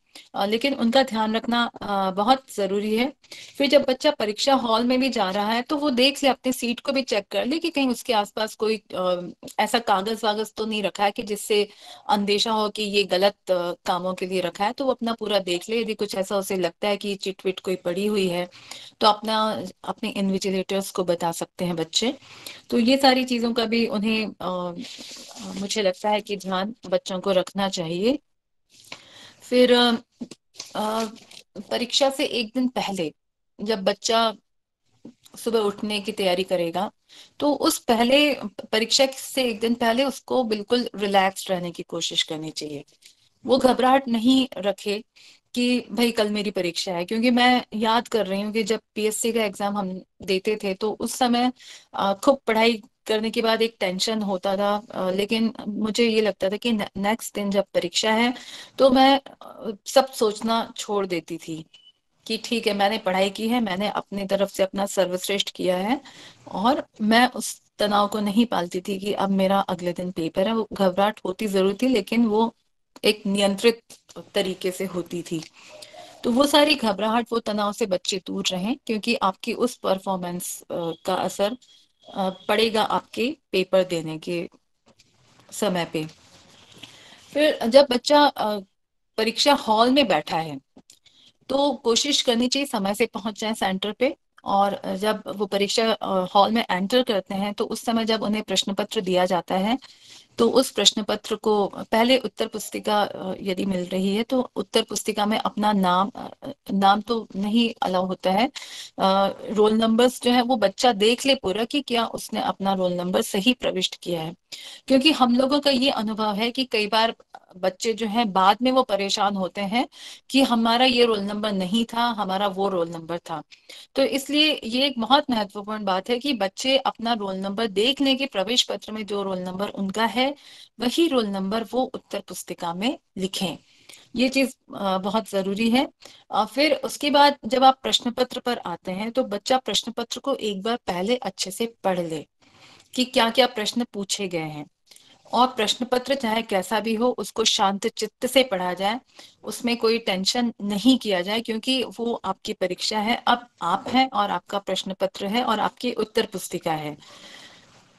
लेकिन उनका ध्यान रखना बहुत जरूरी है। फिर जब बच्चा परीक्षा हॉल में भी जा रहा है तो वो देख ले, अपने सीट को भी चेक कर ले कि कहीं उसके आसपास कोई ऐसा कागज वागज तो नहीं रखा है कि जिससे अंदेशा हो कि ये गलत कामों के लिए रखा है। तो वो अपना पूरा देख ले। यदि कुछ ऐसा उसे लगता है कि चिट विट कोई पड़ी हुई है तो अपने इन्विजिलेटर्स को बता सकते हैं बच्चे। तो ये सारी चीजों का भी उन्हें मुझे लगता है कि ध्यान बच्चों को रखना चाहिए। फिर अ, परीक्षा से एक दिन पहले जब बच्चा सुबह उठने की तैयारी करेगा, तो उस पहले परीक्षा से एक दिन पहले उसको बिल्कुल रिलैक्स रहने की कोशिश करनी चाहिए। वो घबराहट नहीं रखे कि भाई कल मेरी परीक्षा है। क्योंकि मैं याद कर रही हूँ कि जब पीएससी का एग्जाम हम देते थे तो उस समय खूब पढ़ाई करने के बाद एक टेंशन होता था। लेकिन मुझे ये लगता था कि नेक्स्ट दिन जब परीक्षा है तो मैं सब सोचना छोड़ देती थी कि ठीक है, मैंने पढ़ाई की है, मैंने अपनी तरफ से अपना सर्वश्रेष्ठ किया है। और मैं उस तनाव को नहीं पालती थी कि अब मेरा अगले दिन पेपर है। वो घबराहट होती जरूर थी, लेकिन वो एक नियंत्रित तरीके से होती थी। तो वो सारी घबराहट, वो तनाव से बच्चे दूर रहें, क्योंकि आपकी उस परफॉर्मेंस का असर पड़ेगा आपके पेपर देने के समय पे। फिर जब बच्चा परीक्षा हॉल में बैठा है तो कोशिश करनी चाहिए समय से पहुंच जाए सेंटर पे। और जब वो परीक्षा हॉल में एंटर करते हैं तो उस समय जब उन्हें प्रश्न पत्र दिया जाता है तो उस प्रश्न पत्र को पहले उत्तर पुस्तिका यदि मिल रही है तो उत्तर पुस्तिका में अपना नाम तो नहीं अलाउ होता है। रोल नंबर्स जो है वो बच्चा देख ले पूरा कि क्या उसने अपना रोल नंबर सही प्रविष्ट किया है। क्योंकि हम लोगों का ये अनुभव है कि कई बार बच्चे जो हैं बाद में वो परेशान होते हैं कि हमारा ये रोल नंबर नहीं था, हमारा वो रोल नंबर था। तो इसलिए ये एक बहुत महत्वपूर्ण बात है कि बच्चे अपना रोल नंबर देख लें कि प्रवेश पत्र में जो रोल नंबर उनका है वही रोल नंबर वो उत्तर पुस्तिका में लिखें। ये चीज बहुत जरूरी है। फिर उसके बाद जब आप प्रश्न पत्र पर आते हैं तो बच्चा प्रश्न पत्र को एक बार पहले अच्छे से पढ़ ले कि क्या क्या प्रश्न पूछे गए हैं। और प्रश्न पत्र चाहे कैसा भी हो उसको शांत चित्त से पढ़ा जाए, उसमें कोई टेंशन नहीं किया जाए, क्योंकि वो आपकी परीक्षा है। अब आप हैं और आपका प्रश्न पत्र है और आपकी उत्तर पुस्तिका है।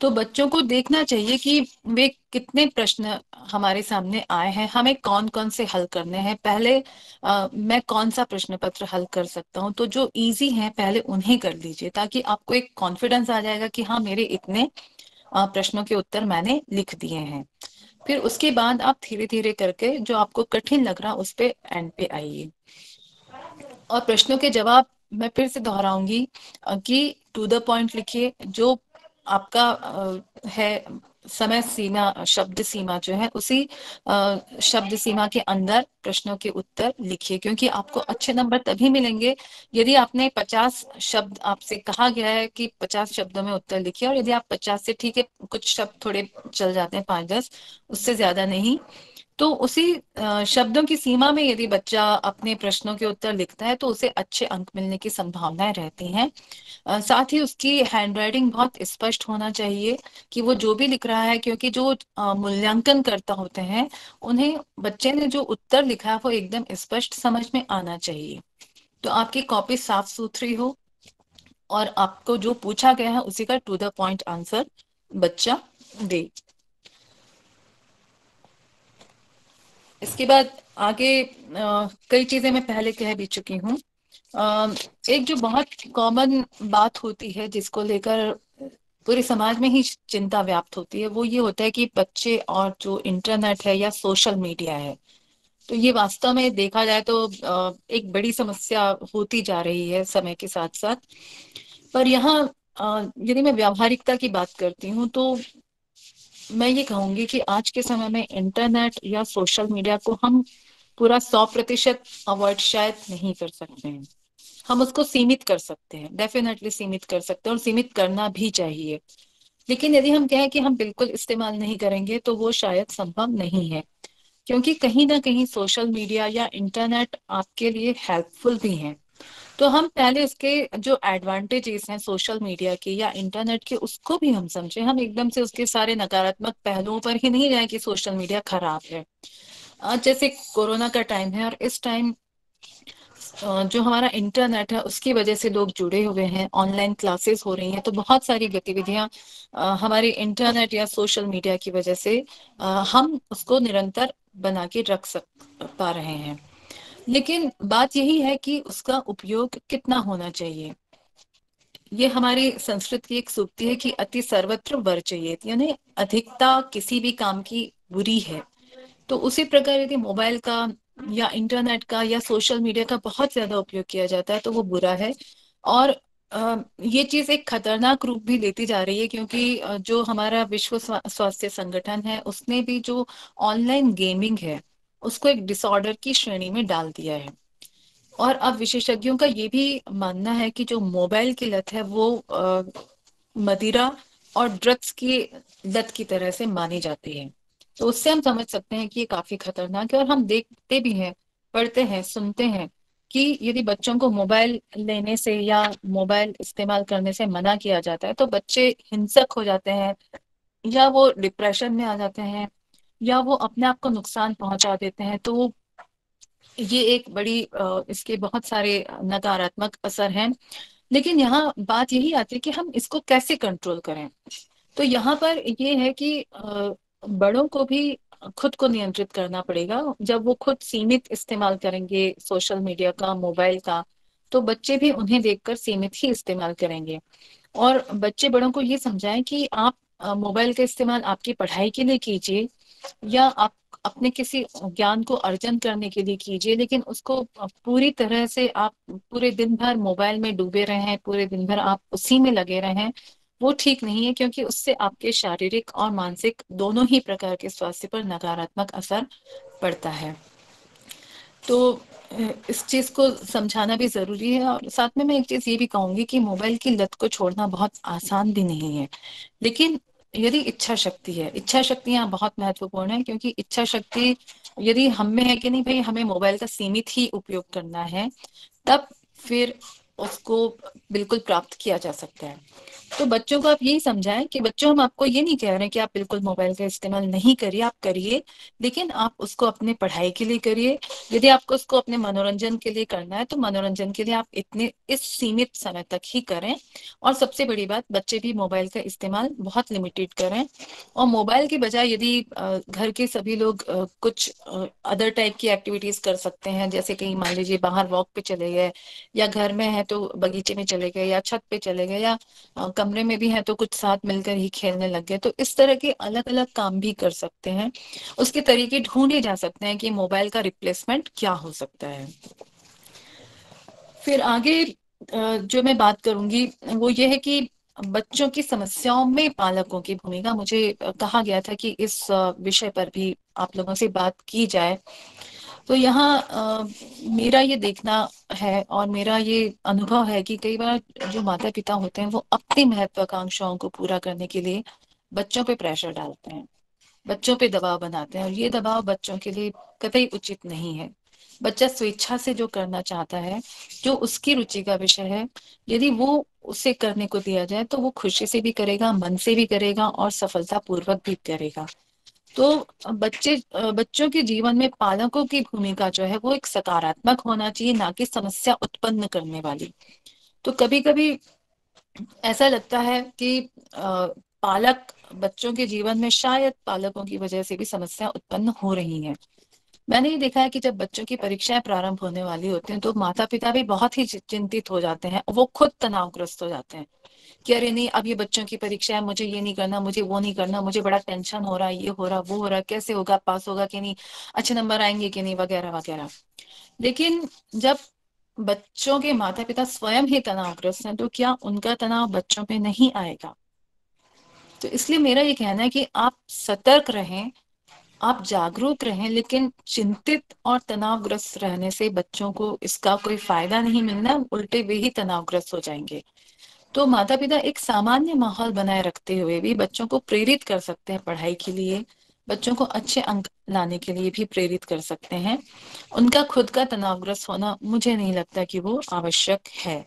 तो बच्चों को देखना चाहिए कि वे कितने प्रश्न हमारे सामने आए हैं, हमें कौन कौन से हल करने हैं। पहले मैं कौन सा प्रश्न पत्र हल कर सकता हूँ, तो जो इजी है पहले उन्हें कर लीजिए, ताकि आपको एक कॉन्फिडेंस आ जाएगा कि हाँ, मेरे इतने प्रश्नों के उत्तर मैंने लिख दिए हैं। फिर उसके बाद आप धीरे धीरे करके जो आपको कठिन लग रहा है उस पे एंड पे आइए। और प्रश्नों के जवाब मैं फिर से दोहराऊंगी कि टू द पॉइंट लिखिए। जो आपका है समय सीमा, शब्द सीमा जो है उसी शब्द सीमा के अंदर प्रश्नों के उत्तर लिखिए, क्योंकि आपको अच्छे नंबर तभी मिलेंगे यदि आपने 50 शब्द, आपसे कहा गया है कि 50 शब्दों में उत्तर लिखिए, और यदि आप 50 से, ठीक है कुछ शब्द थोड़े चल जाते हैं, 5-10, उससे ज्यादा नहीं। तो उसी शब्दों की सीमा में यदि बच्चा अपने प्रश्नों के उत्तर लिखता है तो उसे अच्छे अंक मिलने की संभावनाएं रहती हैं। साथ ही उसकी हैंडराइटिंग बहुत स्पष्ट होना चाहिए कि वो जो भी लिख रहा है, क्योंकि जो मूल्यांकन करता होते हैं उन्हें बच्चे ने जो उत्तर लिखा है वो एकदम स्पष्ट समझ में आना चाहिए। तो आपकी कॉपी साफ सुथरी हो और आपको जो पूछा गया है उसी का टू द पॉइंट आंसर बच्चा दे। इसके बाद आगे कई चीजें मैं पहले कह भी चुकी हूँ। एक जो बहुत कॉमन बात होती है जिसको लेकर पूरे समाज में ही चिंता व्याप्त होती है, वो ये होता है कि बच्चे और जो इंटरनेट है या सोशल मीडिया है, तो ये वास्तव में देखा जाए तो एक बड़ी समस्या होती जा रही है समय के साथ साथ। पर यहाँ यदि मैं व्यावहारिकता की बात करती हूँ तो मैं ये कहूंगी कि आज के समय में इंटरनेट या सोशल मीडिया को हम पूरा 100% अवॉइड शायद नहीं कर सकते हैं। हम उसको सीमित कर सकते हैं, डेफिनेटली सीमित कर सकते हैं, और सीमित करना भी चाहिए। लेकिन यदि हम कहें कि हम बिल्कुल इस्तेमाल नहीं करेंगे तो वो शायद संभव नहीं है, क्योंकि कहीं ना कहीं सोशल मीडिया या इंटरनेट आपके लिए हेल्पफुल भी हैं। तो हम पहले उसके जो एडवांटेजेस हैं सोशल मीडिया के या इंटरनेट के, उसको भी हम समझें। हम एकदम से उसके सारे नकारात्मक पहलुओं पर ही नहीं जाए कि सोशल मीडिया खराब है। आज जैसे कोरोना का टाइम है और इस टाइम जो हमारा इंटरनेट है उसकी वजह से लोग जुड़े हुए हैं, ऑनलाइन क्लासेस हो रही हैं, तो बहुत सारी गतिविधियां हमारे इंटरनेट या सोशल मीडिया की वजह से हम उसको निरंतर बना के रख सक पा रहे हैं। लेकिन बात यही है कि उसका उपयोग कितना होना चाहिए। ये हमारी संस्कृत की एक सूक्ति है कि अति सर्वत्र वर्जयेत, यानी अधिकता किसी भी काम की बुरी है। तो उसी प्रकार यदि मोबाइल का या इंटरनेट का या सोशल मीडिया का बहुत ज्यादा उपयोग किया जाता है तो वो बुरा है। और ये चीज एक खतरनाक रूप भी लेती जा रही है, क्योंकि जो हमारा विश्व स्वास्थ्य संगठन है उसने भी जो ऑनलाइन गेमिंग है उसको एक डिसऑर्डर की श्रेणी में डाल दिया है। और अब विशेषज्ञों का ये भी मानना है कि जो मोबाइल की लत है वो मदिरा और ड्रग्स की लत की तरह से मानी जाती है। तो उससे हम समझ सकते हैं कि ये काफी खतरनाक है। और हम देखते भी हैं, पढ़ते हैं, सुनते हैं कि यदि बच्चों को मोबाइल लेने से या मोबाइल इस्तेमाल करने से मना किया जाता है तो बच्चे हिंसक हो जाते हैं, या वो डिप्रेशन में आ जाते हैं, या वो अपने आप को नुकसान पहुंचा देते हैं। तो ये एक बड़ी इसके बहुत सारे नकारात्मक असर हैं। लेकिन यहाँ बात यही आती है कि हम इसको कैसे कंट्रोल करें। तो यहाँ पर ये है कि बड़ों को भी खुद को नियंत्रित करना पड़ेगा। जब वो खुद सीमित इस्तेमाल करेंगे सोशल मीडिया का, मोबाइल का, तो बच्चे भी उन्हें देखकर सीमित ही इस्तेमाल करेंगे। और बच्चे बड़ों को ये समझाएं कि आप मोबाइल का इस्तेमाल आपकी पढ़ाई के लिए कीजिए या आप अपने किसी ज्ञान को अर्जन करने के लिए कीजिए, लेकिन उसको पूरी तरह से आप पूरे दिन भर मोबाइल में डूबे रहें, पूरे दिन भर आप उसी में लगे रहें, वो ठीक नहीं है, क्योंकि उससे आपके शारीरिक और मानसिक दोनों ही प्रकार के स्वास्थ्य पर नकारात्मक असर पड़ता है। तो इस चीज को समझाना भी जरूरी है। और साथ में मैं एक चीज ये भी कहूंगी कि मोबाइल की लत को छोड़ना बहुत आसान भी नहीं है। लेकिन यदि इच्छा शक्ति है, इच्छा शक्ति यहाँ बहुत महत्वपूर्ण है, क्योंकि इच्छा शक्ति यदि हम में है कि नहीं भाई हमें मोबाइल का सीमित ही उपयोग करना है, तब फिर उसको बिल्कुल प्राप्त किया जा सकता है। तो बच्चों को आप यही समझाएं कि बच्चों, हम आपको ये नहीं कह रहे हैं कि आप बिल्कुल मोबाइल का इस्तेमाल नहीं करिए, आप करिए, लेकिन आप उसको अपने पढ़ाई के लिए करिए। यदि आपको उसको अपने मनोरंजन के लिए करना है तो मनोरंजन के लिए आप इतने इस सीमित समय तक ही करें। और सबसे बड़ी बात, बच्चे भी मोबाइल का इस्तेमाल बहुत लिमिटेड करें। और मोबाइल के बजाय यदि घर के सभी लोग कुछ अदर टाइप की एक्टिविटीज कर सकते हैं, जैसे कहीं मान लीजिए बाहर वॉक पे चले गए, या घर में है तो बगीचे में चले गए, या छत पे चले गए, या कमरे में भी है तो कुछ साथ मिलकर ही खेलने लग गए, तो इस तरह के अलग अलग काम भी कर सकते हैं। उसके तरीके ढूंढे जा सकते हैं कि मोबाइल का रिप्लेसमेंट क्या हो सकता है। फिर आगे जो मैं बात करूंगी वो ये है कि बच्चों की समस्याओं में पालकों की भूमिका। मुझे कहा गया था कि इस विषय पर भी आप लोगों से बात की जाए। तो यहाँ मेरा ये देखना है और मेरा ये अनुभव है कि कई बार जो माता पिता होते हैं वो अपनी महत्वाकांक्षाओं को पूरा करने के लिए बच्चों पे प्रेशर डालते हैं, बच्चों पे दबाव बनाते हैं, और ये दबाव बच्चों के लिए कतई उचित नहीं है। बच्चा स्वेच्छा से जो करना चाहता है, जो उसकी रुचि का विषय है, यदि वो उसे करने को दिया जाए तो वो खुशी से भी करेगा, मन से भी करेगा और सफलता पूर्वक भी करेगा। तो बच्चों के जीवन में पालकों की भूमिका जो है वो एक सकारात्मक होना चाहिए, ना कि समस्या उत्पन्न करने वाली। तो कभी कभी ऐसा लगता है कि पालक बच्चों के जीवन में शायद पालकों की वजह से भी समस्या उत्पन्न हो रही है। मैंने ये देखा है कि जब बच्चों की परीक्षाएं प्रारंभ होने वाली होती हैं तो माता पिता भी बहुत ही चिंतित हो जाते हैं, वो खुद तनावग्रस्त हो जाते हैं कि अरे नहीं, अब ये बच्चों की परीक्षा है, मुझे ये नहीं करना, मुझे वो नहीं करना, मुझे बड़ा टेंशन हो रहा है, ये हो रहा, वो हो रहा, कैसे होगा, पास होगा कि नहीं, अच्छे नंबर आएंगे कि नहीं, वगैरह वगैरह। लेकिन जब बच्चों के माता पिता स्वयं ही तनावग्रस्त हैं तो क्या उनका तनाव बच्चों पे नहीं आएगा? तो इसलिए मेरा ये कहना है कि आप सतर्क रहें, आप जागरूक रहें, लेकिन चिंतित और तनावग्रस्त रहने से बच्चों को इसका कोई फायदा नहीं मिलना, उल्टे वे ही तनावग्रस्त हो जाएंगे। तो माता पिता एक सामान्य माहौल बनाए रखते हुए भी बच्चों को प्रेरित कर सकते हैं पढ़ाई के लिए, बच्चों को अच्छे अंक लाने के लिए भी प्रेरित कर सकते हैं। उनका खुद का तनावग्रस्त होना मुझे नहीं लगता कि वो आवश्यक है।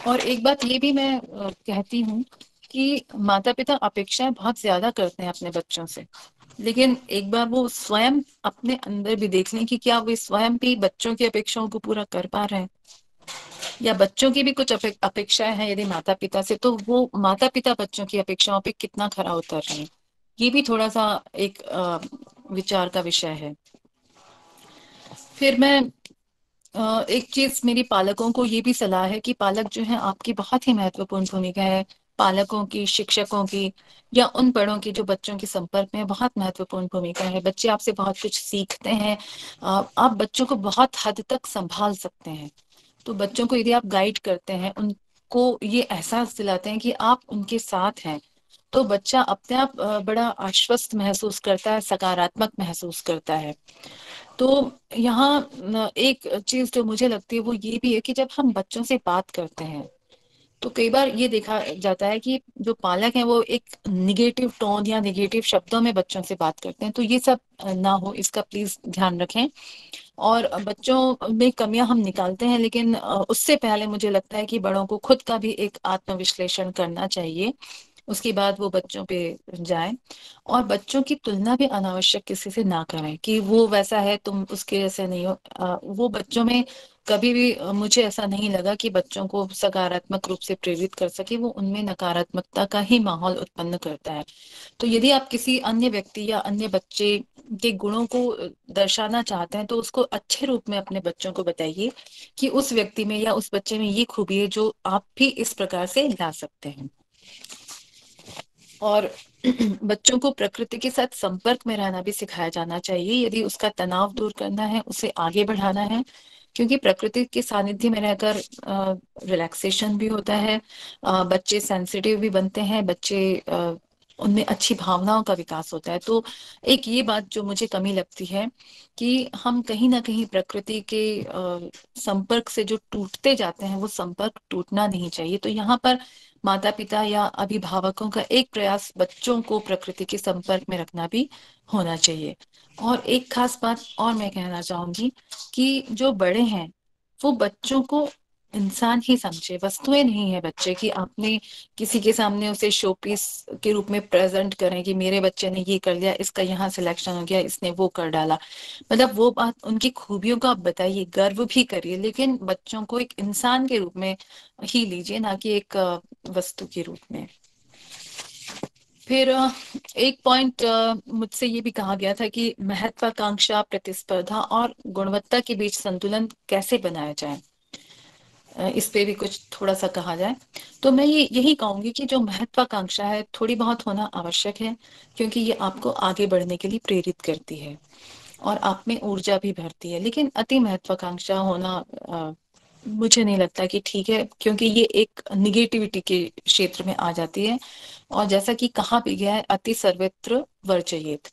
और एक बात ये भी मैं कहती हूँ कि माता पिता अपेक्षाएं बहुत ज्यादा करते हैं अपने बच्चों से, लेकिन एक बार वो स्वयं अपने अंदर भी देख लें कि क्या वे स्वयं भी बच्चों की अपेक्षाओं को पूरा कर पा रहे हैं, या बच्चों की भी कुछ अपेक्षाएं हैं यदि माता पिता से, तो वो माता पिता बच्चों की अपेक्षाओं पे कितना खरा उतर रहे हैं। ये भी थोड़ा सा एक विचार का विषय है। फिर मैं एक चीज मेरी पालकों को ये भी सलाह है कि पालक जो है आपकी बहुत ही महत्वपूर्ण भूमिका है, पालकों की, शिक्षकों की, या उन बड़ों की जो बच्चों के संपर्क में बहुत महत्वपूर्ण भूमिका है। बच्चे आपसे बहुत कुछ सीखते हैं, आप बच्चों को बहुत हद तक संभाल सकते हैं। तो बच्चों को यदि आप गाइड करते हैं, उनको ये एहसास दिलाते हैं कि आप उनके साथ हैं, तो बच्चा अपने आप बड़ा आश्वस्त महसूस करता है, सकारात्मक महसूस करता है। तो यहाँ एक चीज जो मुझे लगती है वो ये भी है कि जब हम बच्चों से बात करते हैं तो कई बार ये देखा जाता है कि जो पालक हैं वो एक निगेटिव टोन या निगेटिव शब्दों में बच्चों से बात करते हैं। तो ये सब ना हो, इसका प्लीज ध्यान रखें। और बच्चों में कमियां हम निकालते हैं, लेकिन उससे पहले मुझे लगता है कि बड़ों को खुद का भी एक आत्मविश्लेषण करना चाहिए, उसके बाद वो बच्चों पे जाए। और बच्चों की तुलना भी अनावश्यक किसी से ना करें कि वो वैसा है तुम उसके जैसे नहीं हो। वो बच्चों में कभी भी मुझे ऐसा नहीं लगा कि बच्चों को सकारात्मक रूप से प्रेरित कर सके, वो उनमें नकारात्मकता का ही माहौल उत्पन्न करता है। तो यदि आप किसी अन्य व्यक्ति या अन्य बच्चे के गुणों को दर्शाना चाहते हैं तो उसको अच्छे रूप में अपने बच्चों को बताइए कि उस व्यक्ति में या उस बच्चे में ये खूबी है जो आप भी इस प्रकार से ला सकते हैं। और बच्चों को प्रकृति के साथ संपर्क में रहना भी सिखाया जाना चाहिए यदि उसका तनाव दूर करना है, उसे आगे बढ़ाना है। क्योंकि प्रकृति के सानिध्य में रहकर रिलैक्सेशन भी होता है, बच्चे सेंसिटिव भी बनते हैं, बच्चे उनमें अच्छी भावनाओं का विकास होता है। तो एक ये बात जो मुझे कमी लगती है कि हम कहीं ना कहीं प्रकृति के संपर्क से जो टूटते जाते हैं, वो संपर्क टूटना नहीं चाहिए। तो यहाँ पर माता पिता या अभिभावकों का एक प्रयास बच्चों को प्रकृति के संपर्क में रखना भी होना चाहिए। और एक खास बात और मैं कहना चाहूंगी कि जो बड़े हैं वो बच्चों को इंसान ही समझे, वस्तुएं नहीं है बच्चे की आपने किसी के सामने उसे शो पीस के रूप में प्रेजेंट करें कि मेरे बच्चे ने ये कर लिया, इसका यहाँ सिलेक्शन हो गया, इसने वो कर डाला। मतलब वो बात, उनकी खूबियों को आप बताइए, गर्व भी करिए, लेकिन बच्चों को एक इंसान के रूप में ही लीजिए, ना कि एक वस्तु के रूप में। फिर एक पॉइंट मुझसे ये भी कहा गया था कि महत्वाकांक्षा, प्रतिस्पर्धा और गुणवत्ता के बीच संतुलन कैसे बनाया जाए, इस पे भी कुछ थोड़ा सा कहा जाए। तो मैं ये यही कहूंगी कि जो महत्वाकांक्षा है थोड़ी बहुत होना आवश्यक है, क्योंकि ये आपको आगे बढ़ने के लिए प्रेरित करती है और आप में ऊर्जा भी भरती है। लेकिन अति महत्वाकांक्षा होना मुझे नहीं लगता कि ठीक है, क्योंकि ये एक निगेटिविटी के क्षेत्र में आ जाती है। और जैसा कि कहा भी गया है, अति सर्वत्र वर्जयेत।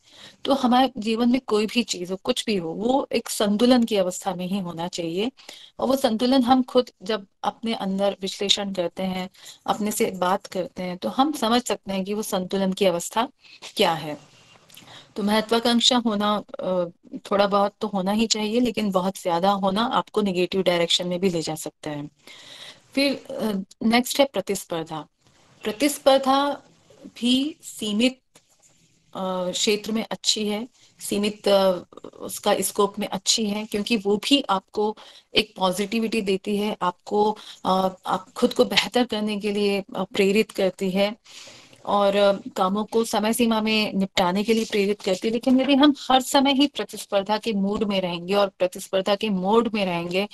तो हमारे जीवन में कोई भी चीज हो, कुछ भी हो, वो एक संतुलन की अवस्था में ही होना चाहिए। और वो संतुलन हम खुद जब अपने अंदर विश्लेषण करते हैं, अपने से बात करते हैं, तो हम समझ सकते हैं कि वो संतुलन की अवस्था क्या है। तो महत्वाकांक्षा होना थोड़ा बहुत तो होना ही चाहिए, लेकिन बहुत ज्यादा होना आपको निगेटिव डायरेक्शन में भी ले जा सकता है। फिर नेक्स्ट है प्रतिस्पर्धा। प्रतिस्पर्धा भी सीमित क्षेत्र में अच्छी है, सीमित उसका स्कोप में अच्छी है, क्योंकि वो भी आपको एक पॉजिटिविटी देती है, आपको आप खुद को बेहतर करने के लिए प्रेरित करती है। और कामों को समय सीमा में निपटाने के लिए प्रेरित करती है। लेकिन यदि हम हर समय ही प्रतिस्पर्धा के मूड में रहेंगे और प्रतिस्पर्धा के मोड में रहेंगे,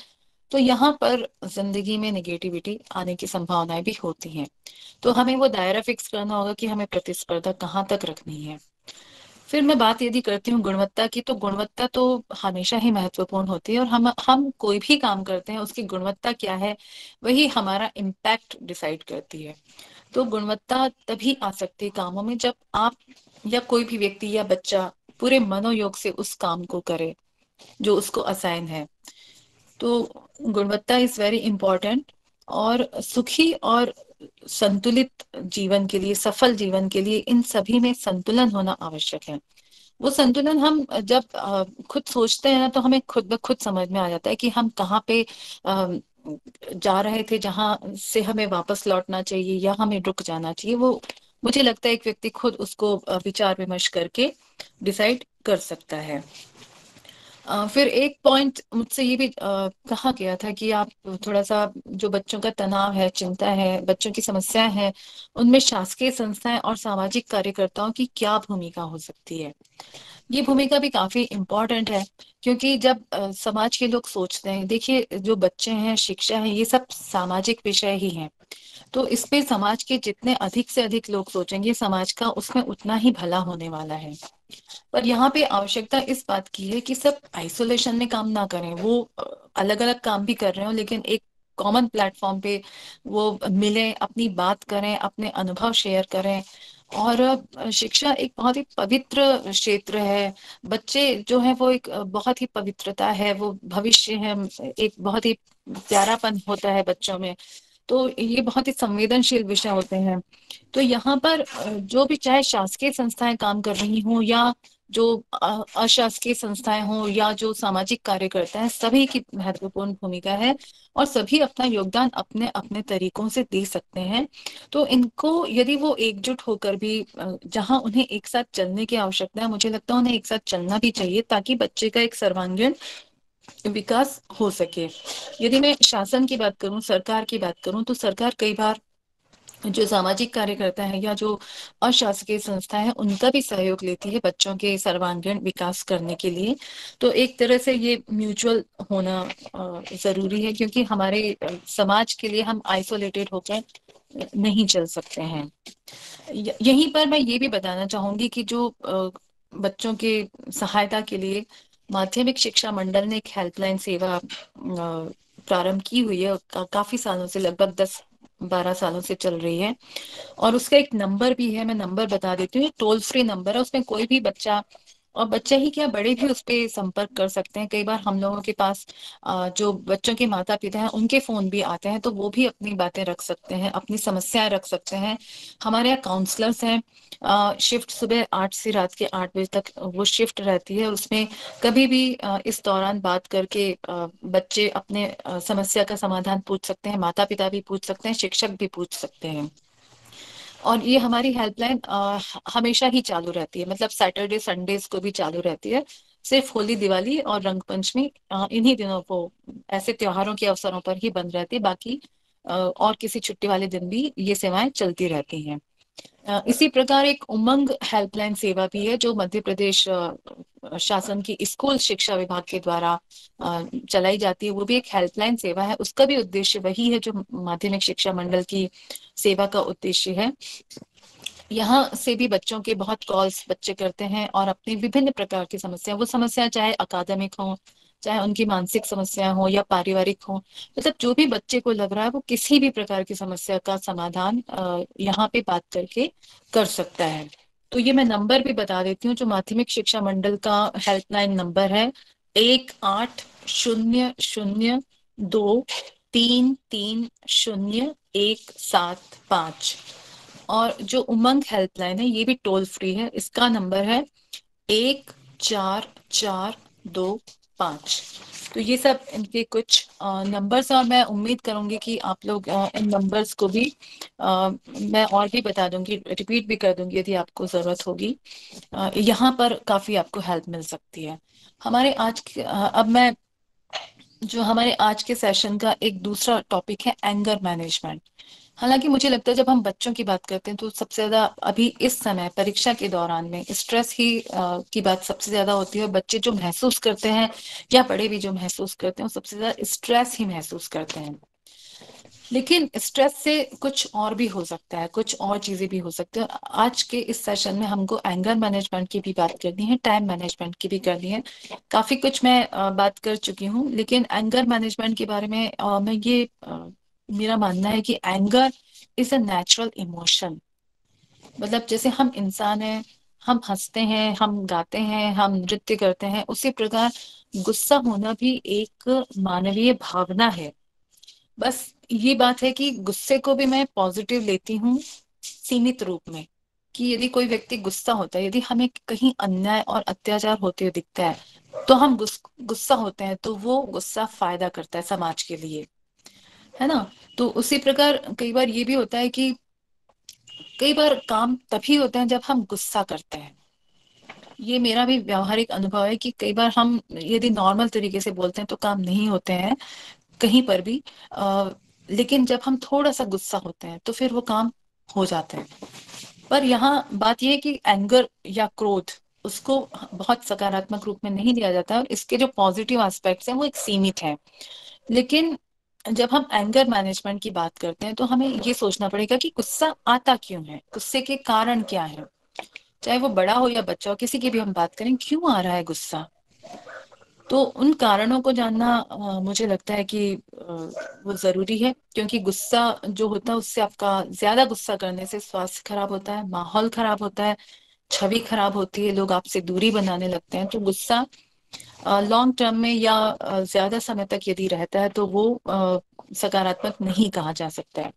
तो यहाँ पर जिंदगी में नेगेटिविटी आने की संभावनाएं भी होती हैं। तो हमें वो दायरा फिक्स करना होगा कि हमें प्रतिस्पर्धा कहाँ तक रखनी है। फिर मैं बात यदि करती हूँ गुणवत्ता की, तो गुणवत्ता तो हमेशा ही महत्वपूर्ण होती है, और हम कोई भी काम करते हैं उसकी गुणवत्ता क्या है, वही हमारा इम्पैक्ट डिसाइड करती है। तो गुणवत्ता तभी आ सकती है कामों में जब आप या कोई भी व्यक्ति या बच्चा पूरे मनोयोग से उस काम को करे जो उसको असाइन है। तो गुणवत्ता इज वेरी इंपॉर्टेंट। और सुखी और संतुलित जीवन के लिए, सफल जीवन के लिए, इन सभी में संतुलन होना आवश्यक है। वो संतुलन हम जब खुद सोचते हैं ना, तो हमें खुद ब खुद समझ में आ जाता है कि हम कहाँ पे जा रहे थे, जहां से हमें वापस लौटना चाहिए या हमें रुक जाना चाहिए। वो मुझे लगता है एक व्यक्ति खुद उसको विचार विमर्श करके डिसाइड कर सकता है। फिर एक पॉइंट मुझसे ये भी कहा गया था कि आप थोड़ा सा, जो बच्चों का तनाव है, चिंता है, बच्चों की समस्याएं हैं, उनमें शासकीय संस्थाएं और सामाजिक कार्यकर्ताओं की क्या भूमिका हो सकती है। ये भूमिका भी काफी इम्पोर्टेंट है, क्योंकि जब समाज के लोग सोचते हैं, देखिए जो बच्चे हैं, शिक्षा है, ये सब सामाजिक विषय ही हैं। तो इस पे समाज के जितने अधिक से अधिक लोग सोचेंगे समाज का, उसमें उतना ही भला होने वाला है। पर यहाँ पे आवश्यकता इस बात की है कि सब आइसोलेशन में काम ना करें, वो अलग अलग काम भी कर रहे हो लेकिन एक कॉमन प्लेटफॉर्म पे वो मिले, अपनी बात करें, अपने अनुभव शेयर करें। और शिक्षा एक बहुत ही पवित्र क्षेत्र है। बच्चे जो है वो एक बहुत ही पवित्रता है, वो भविष्य है, एक बहुत ही प्यारापन होता है बच्चों में। तो ये बहुत ही संवेदनशील विषय होते हैं। तो यहाँ पर जो भी, चाहे शासकीय संस्थाएं काम कर रही हों या जो अशासकीय संस्थाएं हों या जो सामाजिक कार्यकर्ता हैं, सभी की महत्वपूर्ण भूमिका है और सभी अपना योगदान अपने अपने तरीकों से दे सकते हैं। तो इनको यदि वो एकजुट होकर भी जहां उन्हें एक साथ चलने की आवश्यकता है, मुझे लगता है उन्हें एक साथ चलना भी चाहिए, ताकि बच्चे का एक सर्वांगीण विकास हो सके। यदि मैं शासन की बात करूं, सरकार की बात करूं, तो सरकार कई बार जो सामाजिक कार्यकर्ता है या जो अशासकीय संस्था है, उनका भी सहयोग लेती है बच्चों के सर्वांगीण विकास करने के लिए। तो एक तरह से ये म्यूचुअल होना जरूरी है, क्योंकि हमारे समाज के लिए हम आइसोलेटेड होकर नहीं चल सकते हैं। यहीं पर मैं ये भी बताना चाहूंगी कि जो बच्चों के सहायता के लिए माध्यमिक शिक्षा मंडल ने एक हेल्पलाइन सेवा प्रारंभ की हुई है, और काफी सालों से, लगभग 10-12 सालों से चल रही है। और उसका एक नंबर भी है, मैं नंबर बता देती हूँ। टोल फ्री नंबर है, उसमें कोई भी बच्चा, और बच्चा ही क्या, बड़े भी उस पे संपर्क कर सकते हैं। कई बार हम लोगों के पास जो बच्चों के माता पिता हैं, उनके फोन भी आते हैं, तो वो भी अपनी बातें रख सकते हैं, अपनी समस्याएं रख सकते हैं। हमारे यहाँ काउंसलर्स हैं। शिफ्ट सुबह 8 से रात के 8 बजे तक वो शिफ्ट रहती है, और उसमें कभी भी इस दौरान बात करके बच्चे अपने समस्या का समाधान पूछ सकते हैं, माता पिता भी पूछ सकते हैं, शिक्षक भी पूछ सकते हैं। और ये हमारी हेल्पलाइन हमेशा ही चालू रहती है, मतलब सैटरडे संडेज को भी चालू रहती है। सिर्फ होली, दिवाली और रंग पंचमी, इन्हीं दिनों को, ऐसे त्योहारों के अवसरों पर ही बंद रहती है। बाकी और किसी छुट्टी वाले दिन भी ये सेवाएं चलती रहती हैं। इसी प्रकार एक उमंग हेल्पलाइन सेवा भी है, जो मध्य प्रदेश शासन की स्कूल शिक्षा विभाग के द्वारा चलाई जाती है। वो भी एक हेल्पलाइन सेवा है, उसका भी उद्देश्य वही है जो माध्यमिक शिक्षा मंडल की सेवा का उद्देश्य है। यहाँ से भी बच्चों के बहुत कॉल्स बच्चे करते हैं और अपनी विभिन्न प्रकार की समस्या, वो समस्या चाहे अकादमिक हो, चाहे उनकी मानसिक समस्या हो या पारिवारिक हो, मतलब जो भी बच्चे को लग रहा है, वो किसी भी प्रकार की समस्या का समाधान यहाँ पे बात करके कर सकता है। तो ये मैं नंबर भी बता देती हूँ, जो माध्यमिक शिक्षा मंडल का हेल्पलाइन नंबर है, 1800-233-0175। और जो उमंग हेल्पलाइन है, ये भी टोल फ्री है, इसका नंबर है 14425। तो ये सब इनके कुछ नंबर्स हैं, और मैं उम्मीद करूंगी कि आप लोग इन नंबर्स को भी मैं और भी बता दूंगी, रिपीट भी कर दूंगी यदि आपको जरूरत होगी। यहाँ पर काफी आपको हेल्प मिल सकती है। हमारे आज के अब मैं, जो हमारे आज के सेशन का एक दूसरा टॉपिक है, एंगर मैनेजमेंट। हालांकि मुझे लगता है जब हम बच्चों की बात करते हैं तो सबसे ज्यादा अभी इस समय परीक्षा के दौरान में स्ट्रेस ही की बात सबसे ज्यादा होती है। और बच्चे जो महसूस करते हैं या बड़े भी जो महसूस करते हैं वो सबसे ज्यादा स्ट्रेस ही महसूस करते हैं। लेकिन स्ट्रेस से कुछ और भी हो सकता है, कुछ और चीजें भी हो सकती है। आज के इस सेशन में हमको एंगर मैनेजमेंट की भी बात करनी है, टाइम मैनेजमेंट की भी करनी है। काफी कुछ मैं बात कर चुकी हूँ, लेकिन एंगर मैनेजमेंट के बारे में मैं ये मेरा मानना है कि anger is a natural emotion. मतलब जैसे हम इंसान हैं, हम हंसते हैं, हम गाते हैं, हम नृत्य करते हैं, उसी प्रकार गुस्सा होना भी एक मानवीय भावना है। बस ये बात है कि गुस्से को भी मैं पॉजिटिव लेती हूँ, सीमित रूप में। कि यदि कोई व्यक्ति गुस्सा होता है, यदि हमें कहीं अन्याय और अत्याचार होते हुए दिखता है तो हम गुस्सा होते हैं, तो वो गुस्सा फायदा करता है समाज के लिए, है ना। तो उसी प्रकार कई बार ये भी होता है कि कई बार काम तभी होते हैं जब हम गुस्सा करते हैं। ये मेरा भी व्यावहारिक अनुभव है कि कई बार हम यदि नॉर्मल तरीके से बोलते हैं तो काम नहीं होते हैं कहीं पर भी। लेकिन जब हम थोड़ा सा गुस्सा होते हैं तो फिर वो काम हो जाते हैं। पर यहाँ बात यह है कि एंगर या क्रोध, उसको बहुत सकारात्मक रूप में नहीं लिया जाता है, और इसके जो पॉजिटिव एस्पेक्ट्स हैं वो एक सीमित है। लेकिन जब हम एंगर मैनेजमेंट की बात करते हैं तो हमें ये सोचना पड़ेगा कि गुस्सा आता क्यों है, गुस्से के कारण क्या है। चाहे वो बड़ा हो या बच्चा हो, किसी की भी हम बात करें, क्यों आ रहा है गुस्सा। तो उन कारणों को जानना मुझे लगता है कि वो जरूरी है, क्योंकि गुस्सा जो होता है उससे आपका ज्यादा गुस्सा करने से स्वास्थ्य खराब होता है, माहौल खराब होता है, छवि खराब होती है, लोग आपसे दूरी बनाने लगते हैं। तो गुस्सा लॉन्ग टर्म में या ज्यादा समय तक यदि रहता है तो वो सकारात्मक नहीं कहा जा सकता है।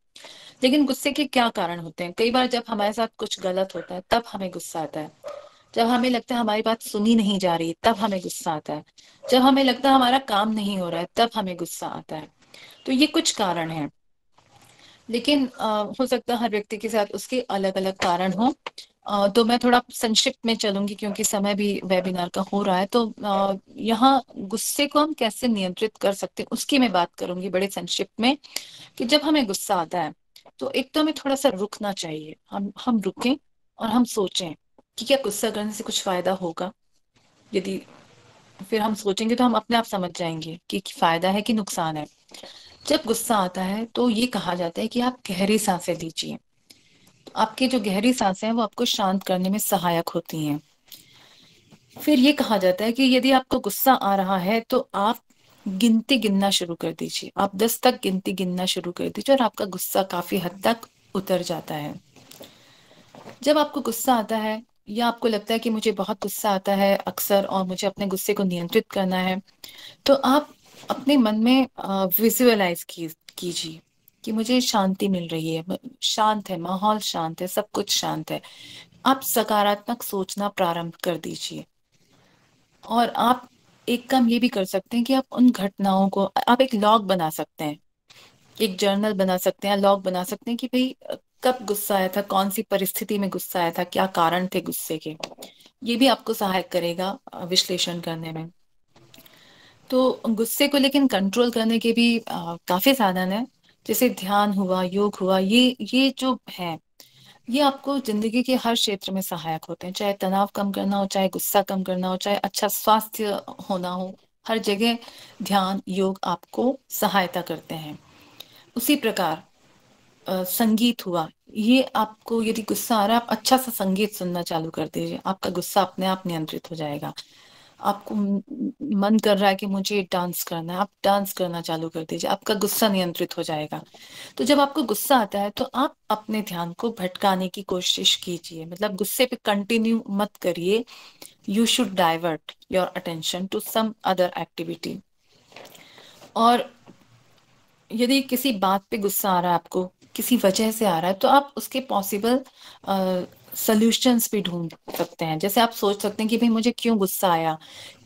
लेकिन गुस्से के क्या कारण होते हैं? कई बार जब हमारे साथ कुछ गलत होता है तब हमें गुस्सा आता है। जब हमें लगता है हमारी बात सुनी नहीं जा रही तब हमें गुस्सा आता है। जब हमें लगता है हमारा काम नहीं हो रहा है तब हमें गुस्सा आता है। तो ये कुछ कारण हैं। लेकिन हो सकता है हर व्यक्ति के साथ उसके अलग अलग कारण हो। तो मैं थोड़ा संक्षिप्त में चलूंगी क्योंकि समय भी वेबिनार का हो रहा है। तो यहाँ गुस्से को हम कैसे नियंत्रित कर सकते हैं उसकी मैं बात करूंगी बड़े संक्षिप्त में। कि जब हमें गुस्सा आता है तो एक तो हमें थोड़ा सा रुकना चाहिए। हम रुकें और हम सोचें कि क्या गुस्सा करने से कुछ फायदा होगा। यदि फिर हम सोचेंगे तो हम अपने आप समझ जाएंगे कि फायदा है कि नुकसान है। जब गुस्सा आता है तो ये कहा जाता है कि आप गहरी सांसें लीजिए। आपकी जो गहरी सांसें हैं वो आपको शांत करने में सहायक होती हैं। फिर ये कहा जाता है कि यदि आपको गुस्सा आ रहा है तो आप गिनती गिनना शुरू कर दीजिए। आप 10 तक गिनती गिनना शुरू कर दीजिए और आपका गुस्सा काफी हद तक उतर जाता है। जब आपको गुस्सा आता है या आपको लगता है कि मुझे बहुत गुस्सा आता है अक्सर और मुझे अपने गुस्से को नियंत्रित करना है, तो आप अपने मन में विजुअलाइज कीजिए कि मुझे शांति मिल रही है, शांत है, माहौल शांत है, सब कुछ शांत है। आप सकारात्मक सोचना प्रारंभ कर दीजिए। और आप एक काम ये भी कर सकते हैं कि आप उन घटनाओं को आप एक लॉग बना सकते हैं, एक जर्नल बना सकते हैं, लॉग बना सकते हैं कि भाई कब गुस्सा आया था, कौन सी परिस्थिति में गुस्सा आया था, क्या कारण थे गुस्से के। ये भी आपको सहायक करेगा विश्लेषण करने में। तो गुस्से को लेकिन कंट्रोल करने के भी काफी साधन है। जैसे ध्यान हुआ, योग हुआ, ये जो है ये आपको जिंदगी के हर क्षेत्र में सहायक होते हैं। चाहे तनाव कम करना हो, चाहे गुस्सा कम करना हो, चाहे अच्छा स्वास्थ्य होना हो, हर जगह ध्यान योग आपको सहायता करते हैं। उसी प्रकार संगीत हुआ। ये आपको यदि गुस्सा आ रहा है, आप अच्छा सा संगीत सुनना चालू कर दीजिए, आपका गुस्सा अपने आप नियंत्रित हो जाएगा। आपको मन कर रहा है कि मुझे डांस करना है, आप डांस करना चालू कर दीजिए, आपका गुस्सा नियंत्रित हो जाएगा। तो जब आपको गुस्सा आता है तो आप अपने ध्यान को भटकाने की कोशिश कीजिए, मतलब गुस्से पे कंटिन्यू मत करिए। You should divert your attention to some other activity. और यदि किसी बात पे गुस्सा आ रहा है, आपको किसी वजह से आ रहा है, तो आप उसके पॉसिबल सॉल्यूशंस भी ढूंढ सकते हैं। जैसे आप सोच सकते हैं कि भाई मुझे क्यों गुस्सा आया,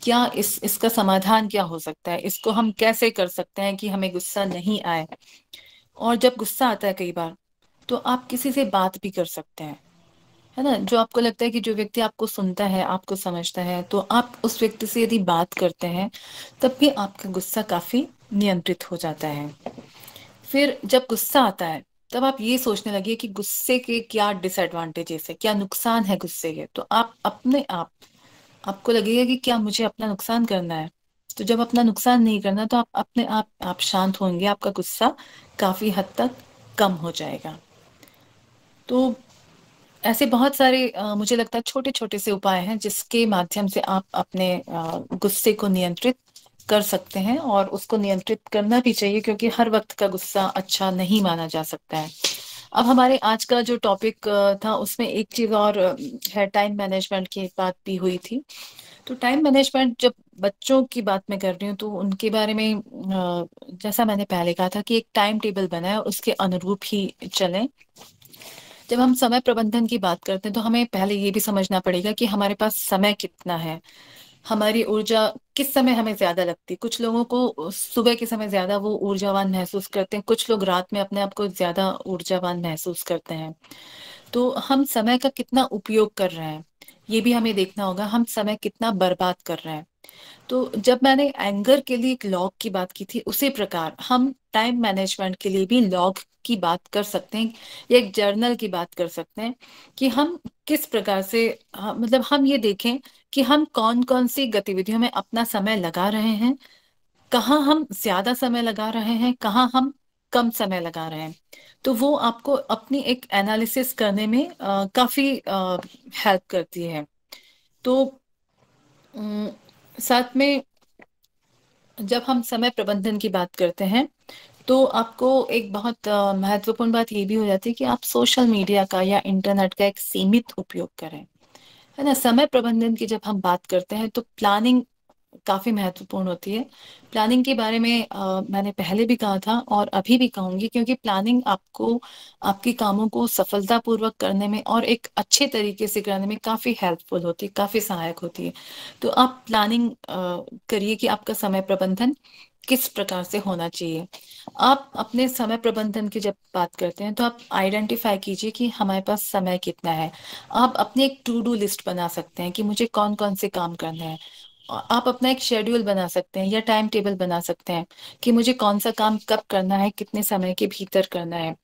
क्या इसका समाधान क्या हो सकता है, इसको हम कैसे कर सकते हैं कि हमें गुस्सा नहीं आए। और जब गुस्सा आता है कई बार तो आप किसी से बात भी कर सकते हैं, है ना। जो आपको लगता है कि जो व्यक्ति आपको सुनता है, आपको समझता है, तो आप उस व्यक्ति से यदि बात करते हैं तब भी आपका गुस्सा काफी नियंत्रित हो जाता है। फिर जब गुस्सा आता है तब आप ये सोचने लगिए कि गुस्से के क्या डिसएडवांटेजेस है, क्या नुकसान है गुस्से के। तो आप अपने आप आपको लगेगा कि क्या मुझे अपना नुकसान करना है। तो जब अपना नुकसान नहीं करना तो आप अपने आप शांत होंगे, आपका गुस्सा काफी हद तक कम हो जाएगा। तो ऐसे बहुत सारे मुझे लगता है छोटे छोटे से उपाय हैं जिसके माध्यम से आप अपने गुस्से को नियंत्रित कर सकते हैं, और उसको नियंत्रित करना भी चाहिए, क्योंकि हर वक्त का गुस्सा अच्छा नहीं माना जा सकता है। अब हमारे आज का जो टॉपिक था उसमें एक चीज और है, टाइम मैनेजमेंट की बात भी हुई थी। तो टाइम मैनेजमेंट जब बच्चों की बात मैं कर रही हूँ तो उनके बारे में जैसा मैंने पहले कहा था कि एक टाइम टेबल बनाए और उसके अनुरूप ही चलें। जब हम समय प्रबंधन की बात करते हैं तो हमें पहले ये भी समझना पड़ेगा कि हमारे पास समय कितना है, हमारी ऊर्जा किस समय हमें ज्यादा लगती है। कुछ लोगों को सुबह के समय ज्यादा वो ऊर्जावान महसूस करते हैं, कुछ लोग रात में अपने आप को ज्यादा ऊर्जावान महसूस करते हैं। तो हम समय का कितना उपयोग कर रहे हैं ये भी हमें देखना होगा, हम समय कितना बर्बाद कर रहे हैं। तो जब मैंने एंगर के लिए एक लॉग की बात की थी, उसी प्रकार हम टाइम मैनेजमेंट के लिए भी लॉग की बात कर सकते हैं, या एक जर्नल की बात कर सकते हैं कि हम किस प्रकार से मतलब हम ये देखें कि हम कौन कौन सी गतिविधियों में अपना समय लगा रहे हैं, कहाँ हम ज्यादा समय लगा रहे हैं, कहाँ हम कम समय लगा रहे हैं। तो वो आपको अपनी एक एनालिसिस करने में काफी हेल्प करती है। तो अम, साथ में जब हम समय प्रबंधन की बात करते हैं तो आपको एक बहुत महत्वपूर्ण बात ये भी हो जाती है कि आप सोशल मीडिया का या इंटरनेट का एक सीमित उपयोग करें, है ना। समय प्रबंधन की जब हम बात करते हैं तो प्लानिंग काफी महत्वपूर्ण होती है। प्लानिंग के बारे में मैंने पहले भी कहा था और अभी भी कहूंगी, क्योंकि प्लानिंग आपको आपके कामों को सफलतापूर्वक करने में और एक अच्छे तरीके से करने में काफी हेल्पफुल होती है, काफी सहायक होती है। तो आप प्लानिंग करिए कि आपका समय प्रबंधन किस प्रकार से होना चाहिए। आप अपने समय प्रबंधन की जब बात करते हैं तो आप आइडेंटिफाई कीजिए कि हमारे पास समय कितना है। आप अपनी एक टू डू लिस्ट बना सकते हैं कि मुझे कौन कौन से काम करने हैं। आप अपना एक शेड्यूल बना सकते हैं या टाइम टेबल बना सकते हैं कि मुझे कौन सा काम कब करना है, कितने समय के भीतर करना है।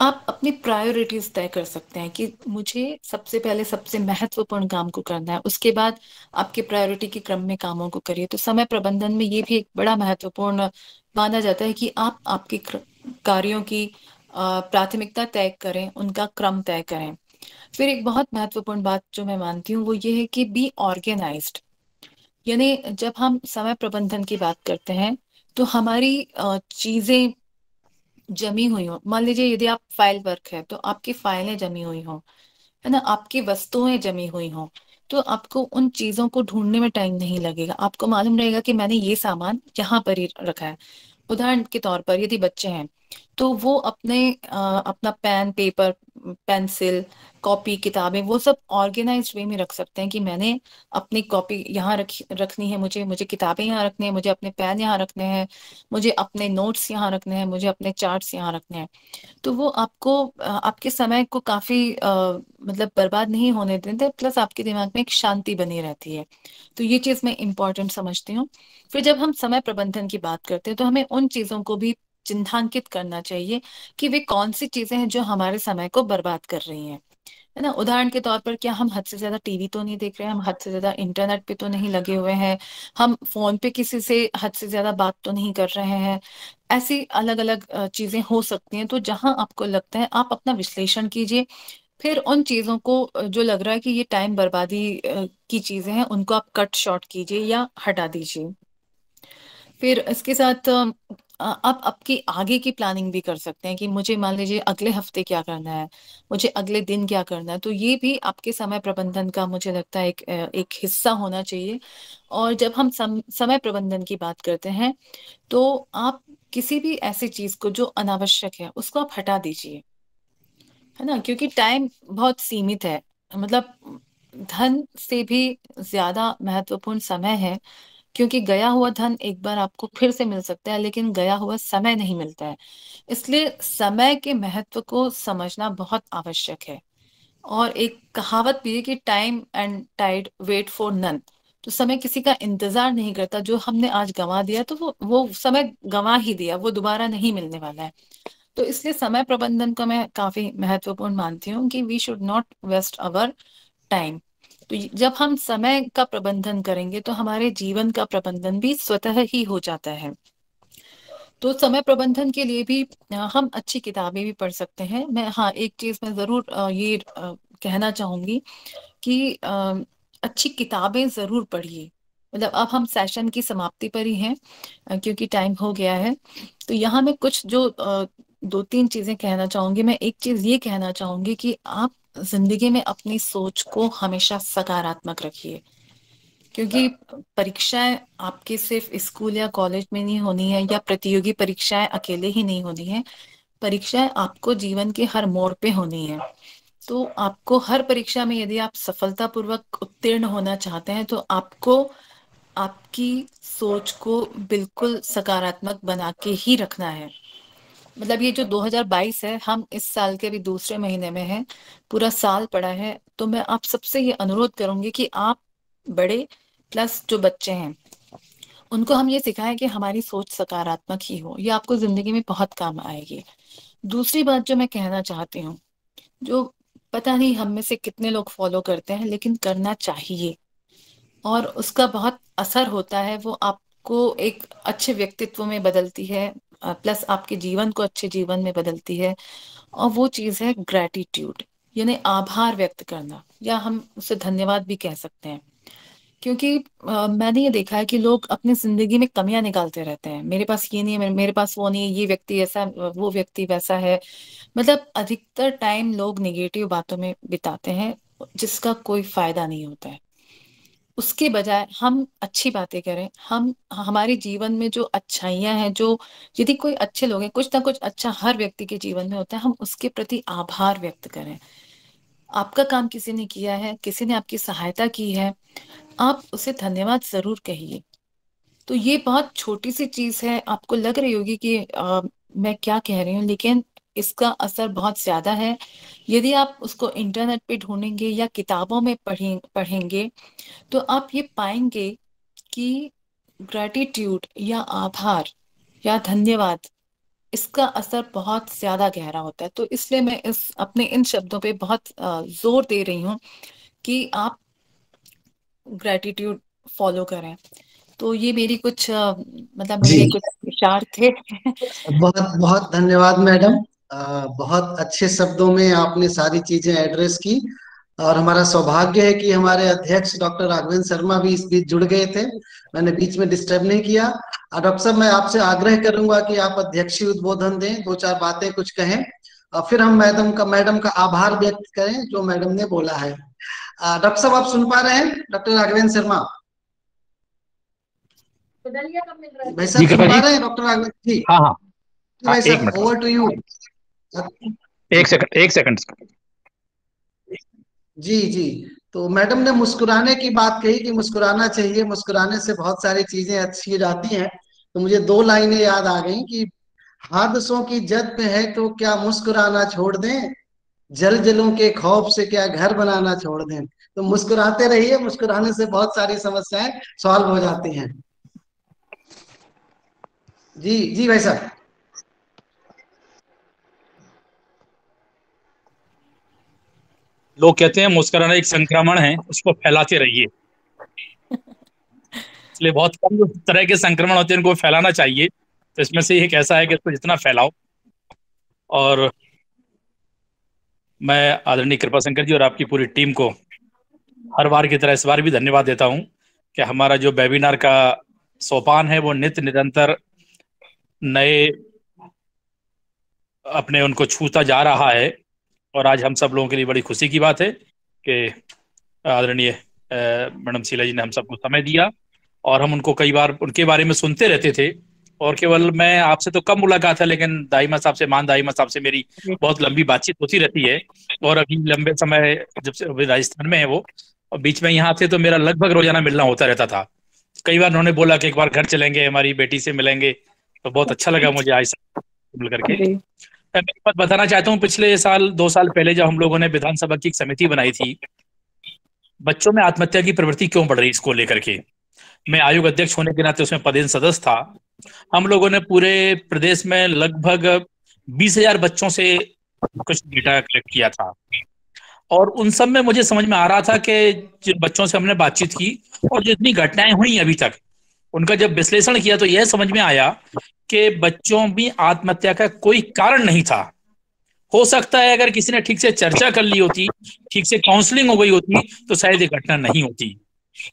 आप अपनी प्रायोरिटीज तय कर सकते हैं कि मुझे सबसे पहले सबसे महत्वपूर्ण काम को करना है, उसके बाद आपके प्रायोरिटी के क्रम में कामों को करिए। तो समय प्रबंधन में ये भी एक बड़ा महत्वपूर्ण माना जाता है कि आप आपके कार्यों की प्राथमिकता तय करें, उनका क्रम तय करें। फिर एक बहुत महत्वपूर्ण बात जो मैं मानती हूँ वो ये है कि बी ऑर्गेनाइज्ड। यानी जब हम समय प्रबंधन की बात करते हैं तो हमारी चीजें जमी हुई हो, मान लीजिए यदि आप फाइल वर्क है तो आपकी फाइलें जमी हुई हो, है ना, आपकी वस्तुएं जमी हुई हो, तो आपको उन चीजों को ढूंढने में टाइम नहीं लगेगा। आपको मालूम रहेगा कि मैंने ये सामान यहाँ पर ही रखा है। उदाहरण के तौर पर यदि बच्चे हैं तो वो अपना पेन, पेपर, पेंसिल, कॉपी, किताबें वो सब ऑर्गेनाइज्ड वे में रख सकते हैं कि मैंने अपनी कॉपी यहाँ रखनी है, मुझे मुझे किताबें यहाँ रखनी है, मुझे अपने पेन यहाँ रखने हैं, मुझे अपने नोट्स यहाँ रखने हैं, मुझे अपने चार्ट्स यहाँ रखने हैं। तो वो आपको आपके समय को काफी मतलब बर्बाद नहीं होने देते, प्लस आपके दिमाग में एक शांति बनी रहती है। तो ये चीज मैं इम्पोर्टेंट समझती हूँ। फिर जब हम समय प्रबंधन की बात करते हैं तो हमें उन चीजों को भी चिन्हांकित करना चाहिए कि वे कौन सी चीजें हैं जो हमारे समय को बर्बाद कर रही हैं, है ना। उदाहरण के तौर पर क्या हम हद से ज्यादा टीवी तो नहीं देख रहे हैं, हम हद से ज्यादा इंटरनेट पे तो नहीं लगे हुए हैं, हम फोन पे किसी से हद से ज्यादा बात तो नहीं कर रहे हैं। ऐसी अलग अलग चीजें हो सकती हैं। तो जहां आपको लगता है आप अपना विश्लेषण कीजिए, फिर उन चीजों को जो लग रहा है कि ये टाइम बर्बादी की चीजें हैं उनको आप कट शॉर्ट कीजिए या हटा दीजिए। फिर इसके साथ आप आपकी आगे की प्लानिंग भी कर सकते हैं कि मुझे मान लीजिए अगले हफ्ते क्या करना है, मुझे अगले दिन क्या करना है। तो ये भी आपके समय प्रबंधन का मुझे लगता है एक हिस्सा होना चाहिए। और जब हम समय प्रबंधन की बात करते हैं तो आप किसी भी ऐसी चीज को जो अनावश्यक है उसको आप हटा दीजिए, है ना, क्योंकि टाइम बहुत सीमित है। मतलब धन से भी ज्यादा महत्वपूर्ण समय है, क्योंकि गया हुआ धन एक बार आपको फिर से मिल सकता है लेकिन गया हुआ समय नहीं मिलता है। इसलिए समय के महत्व को समझना बहुत आवश्यक है। और एक कहावत भी है कि time and tide wait for none. तो समय किसी का इंतजार नहीं करता, जो हमने आज गंवा दिया तो वो समय गंवा ही दिया, वो दोबारा नहीं मिलने वाला है। तो इसलिए समय प्रबंधन को मैं काफी महत्वपूर्ण मानती हूँ कि we should not waste our time. तो जब हम समय का प्रबंधन करेंगे तो हमारे जीवन का प्रबंधन भी स्वतः ही हो जाता है। तो समय प्रबंधन के लिए भी हम अच्छी किताबें भी पढ़ सकते हैं। मैं हाँ एक चीज मैं जरूर ये कहना चाहूंगी कि अच्छी किताबें जरूर पढ़िए। मतलब अब हम सेशन की समाप्ति पर ही हैं, क्योंकि टाइम हो गया है। तो यहाँ मैं कुछ जो दो तीन चीजें कहना चाहूंगी। मैं एक चीज ये कहना चाहूंगी कि आप जिंदगी में अपनी सोच को हमेशा सकारात्मक रखिए, क्योंकि परीक्षाएं आपके सिर्फ स्कूल या कॉलेज में नहीं होनी है, या प्रतियोगी परीक्षाएं अकेले ही नहीं होनी है। परीक्षाएं आपको जीवन के हर मोड़ पे होनी है। तो आपको हर परीक्षा में यदि आप सफलतापूर्वक उत्तीर्ण होना चाहते हैं तो आपको आपकी सोच को बिल्कुल सकारात्मक बना के ही रखना है। मतलब ये जो 2022 है, हम इस साल के भी दूसरे महीने में हैं, पूरा साल पड़ा है। तो मैं आप सबसे ये अनुरोध करूंगी कि आप बड़े प्लस जो बच्चे हैं उनको हम ये सिखाएं कि हमारी सोच सकारात्मक ही हो। ये आपको जिंदगी में बहुत काम आएगी। दूसरी बात जो मैं कहना चाहती हूँ, जो पता नहीं हम में से कितने लोग फॉलो करते हैं, लेकिन करना चाहिए और उसका बहुत असर होता है। वो आपको एक अच्छे व्यक्तित्व में बदलती है, प्लस आपके जीवन को अच्छे जीवन में बदलती है। और वो चीज है ग्रेटिट्यूड, यानी आभार व्यक्त करना, या हम उसे धन्यवाद भी कह सकते हैं। क्योंकि मैंने ये देखा है कि लोग अपनी जिंदगी में कमियां निकालते रहते हैं। मेरे पास ये नहीं है, मेरे पास वो नहीं है, ये व्यक्ति ऐसा, वो व्यक्ति वैसा है। मतलब अधिकतर टाइम लोग निगेटिव बातों में बिताते हैं, जिसका कोई फायदा नहीं होता है। उसके बजाय हम अच्छी बातें करें। हम हमारे जीवन में जो अच्छाइयां हैं, जो यदि कोई अच्छे लोग हैं, कुछ ना कुछ अच्छा हर व्यक्ति के जीवन में होता है, हम उसके प्रति आभार व्यक्त करें। आपका काम किसी ने किया है, किसी ने आपकी सहायता की है, आप उसे धन्यवाद जरूर कहिए। तो ये बहुत छोटी सी चीज है, आपको लग रही होगी कि मैं क्या कह रही हूँ, लेकिन इसका असर बहुत ज्यादा है। यदि आप उसको इंटरनेट पे ढूंढेंगे या किताबों में पढ़ेंगे तो आप ये पाएंगे कि ग्रेटिट्यूड या आभार या धन्यवाद, इसका असर बहुत ज्यादा गहरा होता है। तो इसलिए मैं इस अपने इन शब्दों पे बहुत जोर दे रही हूँ कि आप ग्रेटिट्यूड फॉलो करें। तो ये मेरी कुछ मतलब जी, मेरे कुछ विचार थे। बहुत बहुत धन्यवाद मैडम। बहुत अच्छे शब्दों में आपने सारी चीजें एड्रेस की, और हमारा सौभाग्य है कि हमारे अध्यक्ष डॉक्टर राघवेंद्र शर्मा भी इस बीच जुड़ गए थे। मैंने बीच में डिस्टर्ब नहीं किया। डॉक्टर साहब, मैं आपसे आग्रह करूंगा कि आप अध्यक्षीय उद्बोधन दें, दो चार बातें कुछ कहें, और फिर हम मैडम का आभार व्यक्त करें जो मैडम ने बोला है। डॉक्टर साहब, आप सुन पा रहे हैं? डॉक्टर राघवेंद्र शर्मा भाई जी साहब, सुन कृपा पा जी। रहे हैं डॉक्टर राघवेंद्र जी? हाँ हाँ तो हाँ, भाई एक साहब, मिनट ओवर टू यू। एक सेकंड एक सेकंड। जी जी। तो मैडम ने मुस्कुराने की बात कही कि मुस्कुराना चाहिए, मुस्कुराने से बहुत सारी चीजें अच्छी हो जाती हैं। तो मुझे दो लाइनें याद आ गई कि हादसों की जद में है तो क्या मुस्कुराना छोड़ दें, जलों के खौफ से क्या घर बनाना छोड़ दें। तो मुस्कुराते रहिए, मुस्कुराने से बहुत सारी समस्याएं सॉल्व हो जाती हैं। जी जी भाई साहब। लोग कहते हैं मुस्कुराना एक संक्रमण है, उसको फैलाते रहिए। इसलिए बहुत कम जो तरह के संक्रमण होते हैं उनको फैलाना चाहिए। तो इसमें से एक ऐसा है कि इसको जितना फैलाओ। और मैं आदरणीय कृपा शंकर जी और आपकी पूरी टीम को हर बार की तरह इस बार भी धन्यवाद देता हूं कि हमारा जो वेबिनार का सोपान है वो नित्य निरंतर नए अपने उनको छूता जा रहा है। और आज हम सब लोगों के लिए बड़ी खुशी की बात है कि आदरणीय मैडम शीला जी ने हम सबको समय दिया। और हम उनको कई बार उनके बारे में सुनते रहते थे। और केवल मैं आपसे तो कम मुलाकात है, लेकिन दाइमा साहब से, मान दाइमा साहब से मेरी बहुत लंबी बातचीत होती रहती है। और अभी लंबे समय जब से अभी राजस्थान में है वो, और बीच में यहाँ थे तो मेरा लगभग रोजाना मिलना होता रहता था। कई बार उन्होंने बोला कि एक बार घर चलेंगे, हमारी बेटी से मिलेंगे। तो बहुत अच्छा लगा मुझे आज मिल करके। जी मैं एक बात बताना चाहता हूँ, पिछले साल 2 साल पहले जब हम लोगों ने विधानसभा की एक समिति बनाई थी, बच्चों में आत्महत्या की प्रवृत्ति क्यों बढ़ रही है इसको लेकर के, मैं आयोग अध्यक्ष होने के नाते उसमें पदेन सदस्य था। हम लोगों ने पूरे प्रदेश में लगभग 20,000 बच्चों से कुछ डेटा कलेक्ट किया था, और उन सब में मुझे समझ में आ रहा था कि जिन बच्चों से हमने बातचीत की और जितनी घटनाएं हुई अभी तक, उनका जब विश्लेषण किया तो यह समझ में आया कि बच्चों में आत्महत्या का कोई कारण नहीं था। हो सकता है अगर किसी ने ठीक से चर्चा कर ली होती, ठीक से काउंसलिंग हो गई होती, तो शायद ये घटना नहीं होती।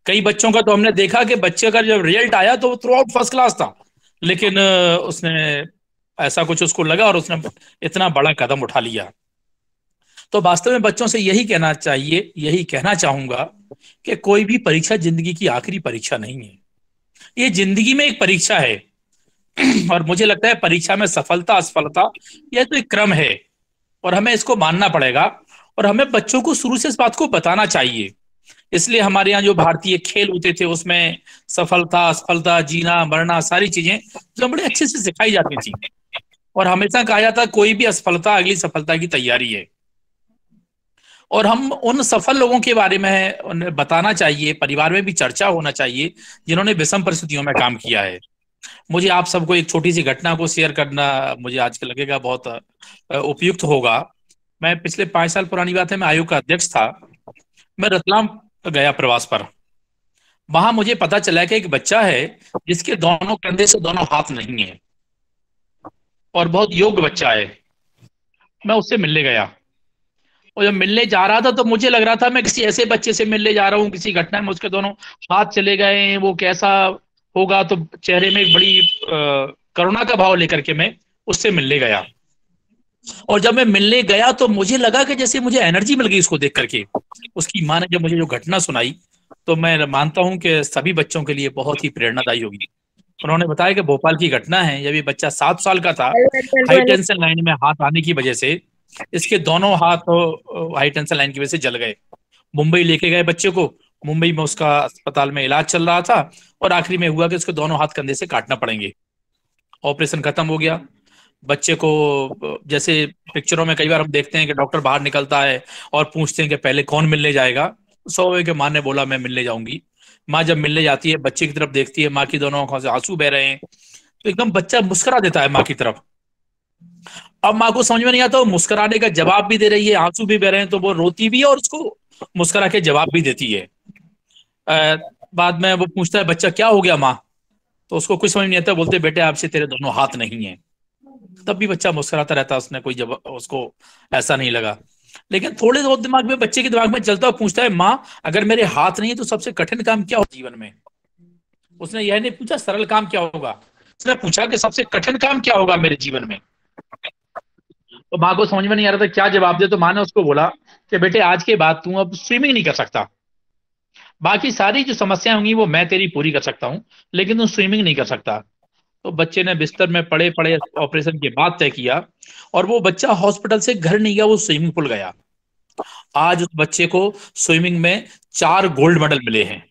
कई बच्चों का तो हमने देखा कि बच्चे का जब रिजल्ट आया तो वो थ्रू आउट फर्स्ट क्लास था, लेकिन उसने ऐसा कुछ उसको लगा और उसने इतना बड़ा कदम उठा लिया। तो वास्तव में बच्चों से यही कहना चाहिए, यही कहना चाहूंगा कि कोई भी परीक्षा जिंदगी की आखिरी परीक्षा नहीं है। ये जिंदगी में एक परीक्षा है, और मुझे लगता है परीक्षा में सफलता असफलता यह तो एक क्रम है, और हमें इसको मानना पड़ेगा, और हमें बच्चों को शुरू से इस बात को बताना चाहिए। इसलिए हमारे यहाँ जो भारतीय खेल होते थे उसमें सफलता असफलता, जीना मरना, सारी चीजें जो बड़े अच्छे से सिखाई जाती थी, और हमेशा कहा जाता कोई भी असफलता अगली सफलता की तैयारी है। और हम उन सफल लोगों के बारे में उन्हें बताना चाहिए, परिवार में भी चर्चा होना चाहिए जिन्होंने विषम परिस्थितियों में काम किया है। मुझे आप सबको एक छोटी सी घटना को शेयर करना मुझे आज के लगेगा बहुत उपयुक्त होगा। मैं पिछले 5 साल पुरानी बात है, मैं आयोग का अध्यक्ष था। मैं रतलाम गया प्रवास पर। वहां मुझे पता चला कि एक बच्चा है जिसके दोनों कंधे से दोनों हाथ नहीं है, और बहुत योग्य बच्चा है। मैं उससे मिलने गया, और जब मिलने जा रहा था तो मुझे लग रहा था मैं किसी ऐसे बच्चे से मिलने जा रहा हूँ, किसी घटना में उसके दोनों हाथ चले गए, वो कैसा होगा। तो चेहरे में एक बड़ी करुणा का भाव लेकर के मैं उससे मिलने गया, और जब मैं मिलने गया तो मुझे लगा कि जैसे मुझे एनर्जी मिल गई उसको देख करके। उसकी माँ ने जब मुझे जो घटना सुनाई तो मैं मानता हूं कि सभी बच्चों के लिए बहुत ही प्रेरणादायी होगी। उन्होंने बताया कि भोपाल की घटना है, जब ये बच्चा 7 साल का था, हाई टेंशन लाइन में हाथ आने की वजह से इसके दोनों हाथ हाई टेंशन लाइन की वजह से जल गए। मुंबई लेके गए बच्चे को, मुंबई में उसका अस्पताल में इलाज चल रहा था, और आखिरी में हुआ कि उसके दोनों हाथ कंधे से काटना पड़ेंगे। ऑपरेशन खत्म हो गया। बच्चे को जैसे पिक्चरों में कई बार हम देखते हैं कि डॉक्टर बाहर निकलता है और पूछते हैं कि पहले कौन मिलने जाएगा। सौवे के माँ ने बोला मैं मिलने जाऊंगी। माँ जब मिलने जाती है, बच्चे की तरफ देखती है, माँ की दोनों आंखों से आंसू बह रहे हैं, तो एकदम बच्चा मुस्कुरा देता है माँ की तरफ। अब माँ को समझ में नहीं आता, वो मुस्कुराने का जवाब भी दे रही है, आंसू भी बह रहे हैं, तो वो रोती भी है और उसको मुस्कुरा के जवाब भी देती है। बाद में वो पूछता है बच्चा क्या हो गया माँ, तो उसको कुछ समझ नहीं आता। बोलते बेटे आपसे तेरे दोनों हाथ नहीं है। तब भी बच्चा मुस्कुराता रहता, उसने कोई जवाब, उसको ऐसा नहीं लगा। लेकिन थोड़े बहुत दिमाग में, बच्चे के दिमाग में चलता हुआ पूछता है माँ अगर मेरे हाथ नहीं है तो सबसे कठिन काम क्या होगा जीवन में। उसने यह नहीं पूछा सरल काम क्या होगा, उसने पूछा कि सबसे कठिन काम क्या होगा मेरे जीवन में। तो माँ को समझ में नहीं आ रहा था क्या जवाब दे, तो माँ ने उसको बोला कि बेटे आज के बाद तू अब स्विमिंग नहीं कर सकता, बाकी सारी जो समस्याएं होंगी वो मैं तेरी पूरी कर सकता हूँ, लेकिन तू स्विमिंग नहीं कर सकता। तो बच्चे ने बिस्तर में पड़े पड़े ऑपरेशन के बाद तय किया, और वो बच्चा हॉस्पिटल से घर नहीं गया, वो स्विमिंग पूल गया। आज उस बच्चे को स्विमिंग में 4 गोल्ड मेडल मिले हैं।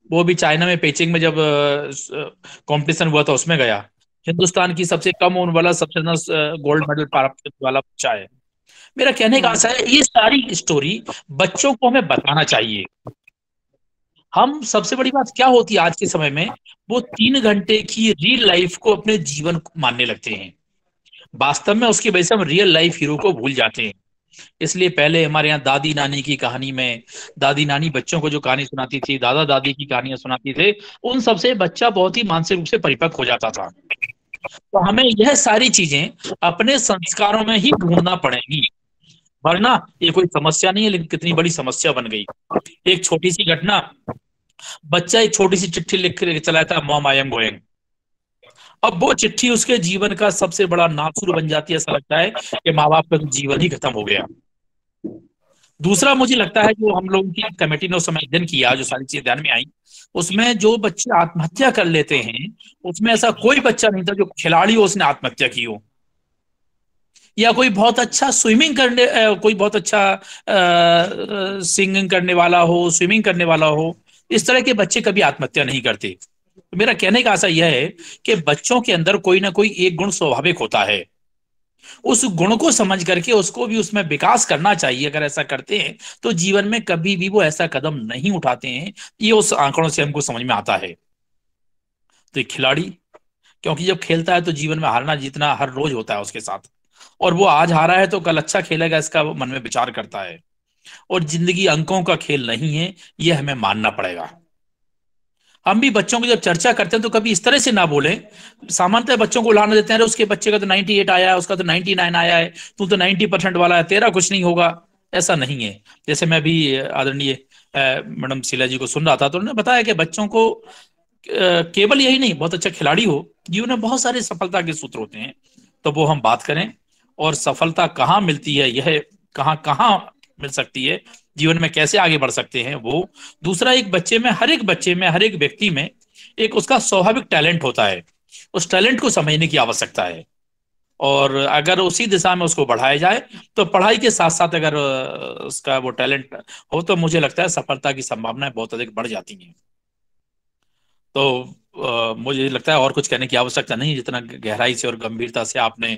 वो भी चाइना में पेचिंग में जब कंपटीशन हुआ था उसमें गया। हिंदुस्तान की सबसे कम उम्र वाला सबसे ज्यादा गोल्ड मेडल प्राप्त करने वाला बच्चा है। मेरा कहने का आशा है ये सारी स्टोरी बच्चों को हमें बताना चाहिए। हम सबसे बड़ी बात क्या होती है आज के समय में, वो 3 घंटे की रियल लाइफ को अपने जीवन को मानने लगते हैं। वास्तव में उसकी वजह से हम रियल लाइफ हीरो को भूल जाते हैं। इसलिए पहले हमारे यहाँ दादी नानी की कहानी में, दादी नानी बच्चों को जो कहानी सुनाती थी, दादा दादी की कहानियां सुनाती थे, उन सबसे बच्चा बहुत ही मानसिक रूप से परिपक्व हो जाता था। तो हमें यह सारी चीजें अपने संस्कारों में ही ढूंढना पड़ेगी, वरना ये कोई समस्या नहीं है लेकिन कितनी बड़ी समस्या बन गई। एक छोटी सी घटना, बच्चा एक छोटी सी चिट्ठी लिख के चला था, मॉम आई एम गोइंग। अब वो चिट्ठी उसके जीवन का सबसे बड़ा नासूर बन जाती है। ऐसा लगता है कि माँ बाप का जीवन ही खत्म हो गया। दूसरा मुझे लगता है जो हम लोगों की कमेटी ने उस समय अध्ययन किया, जो सारी चीजें ध्यान में आई, उसमें जो बच्चे आत्महत्या कर लेते हैं उसमें ऐसा कोई बच्चा नहीं था जो खिलाड़ी हो उसने आत्महत्या की हो, या कोई बहुत अच्छा स्विमिंग करने, कोई बहुत अच्छा सिंगिंग करने वाला हो, स्विमिंग करने वाला हो। इस तरह के बच्चे कभी आत्महत्या नहीं करते। तो मेरा कहने का आशा यह है कि बच्चों के अंदर कोई ना कोई एक गुण स्वाभाविक होता है, उस गुण को समझ करके उसको भी उसमें विकास करना चाहिए। अगर ऐसा करते हैं तो जीवन में कभी भी वो ऐसा कदम नहीं उठाते हैं। ये उस आंकड़ों से हमको समझ में आता है। तो खिलाड़ी क्योंकि जब खेलता है तो जीवन में हारना जीतना हर रोज होता है उसके साथ, और वो आज हारा है तो कल अच्छा खेलेगा इसका वो मन में विचार करता है। और जिंदगी अंकों का खेल नहीं है, ये हमें मानना पड़ेगा। हम भी बच्चों की जब चर्चा करते हैं तो कभी इस तरह से ना बोलें। सामान्यतः बच्चों को उदाहरण देते हैं, अरे उसके बच्चे का तो 98 आया है, उसका तो 99 आया है, तू तो 90% वाला है, तेरा कुछ नहीं होगा। ऐसा नहीं है। जैसे मैं भी आदरणीय मैडम शीला जी को सुन रहा था तो उन्होंने बताया कि बच्चों को केवल यही नहीं, बहुत अच्छा खिलाड़ी हो, जीवन में बहुत सारे सफलता के सूत्र होते हैं, तो वो हम बात करें। और सफलता कहाँ मिलती है, यह कहाँ कहाँ मिल सकती है, जीवन में कैसे आगे बढ़ सकते हैं वो। दूसरा, एक बच्चे में, हर एक बच्चे में, हर एक व्यक्ति में एक उसका स्वाभाविक टैलेंट होता है, उस टैलेंट को समझने की आवश्यकता है। और अगर उसी दिशा में उसको बढ़ाया जाए तो पढ़ाई के साथ साथ अगर उसका वो टैलेंट हो तो मुझे लगता है सफलता की संभावनाएं बहुत अधिक बढ़ जाती हैं। तो मुझे लगता है और कुछ कहने की आवश्यकता नहीं, जितना गहराई से और गंभीरता से आपने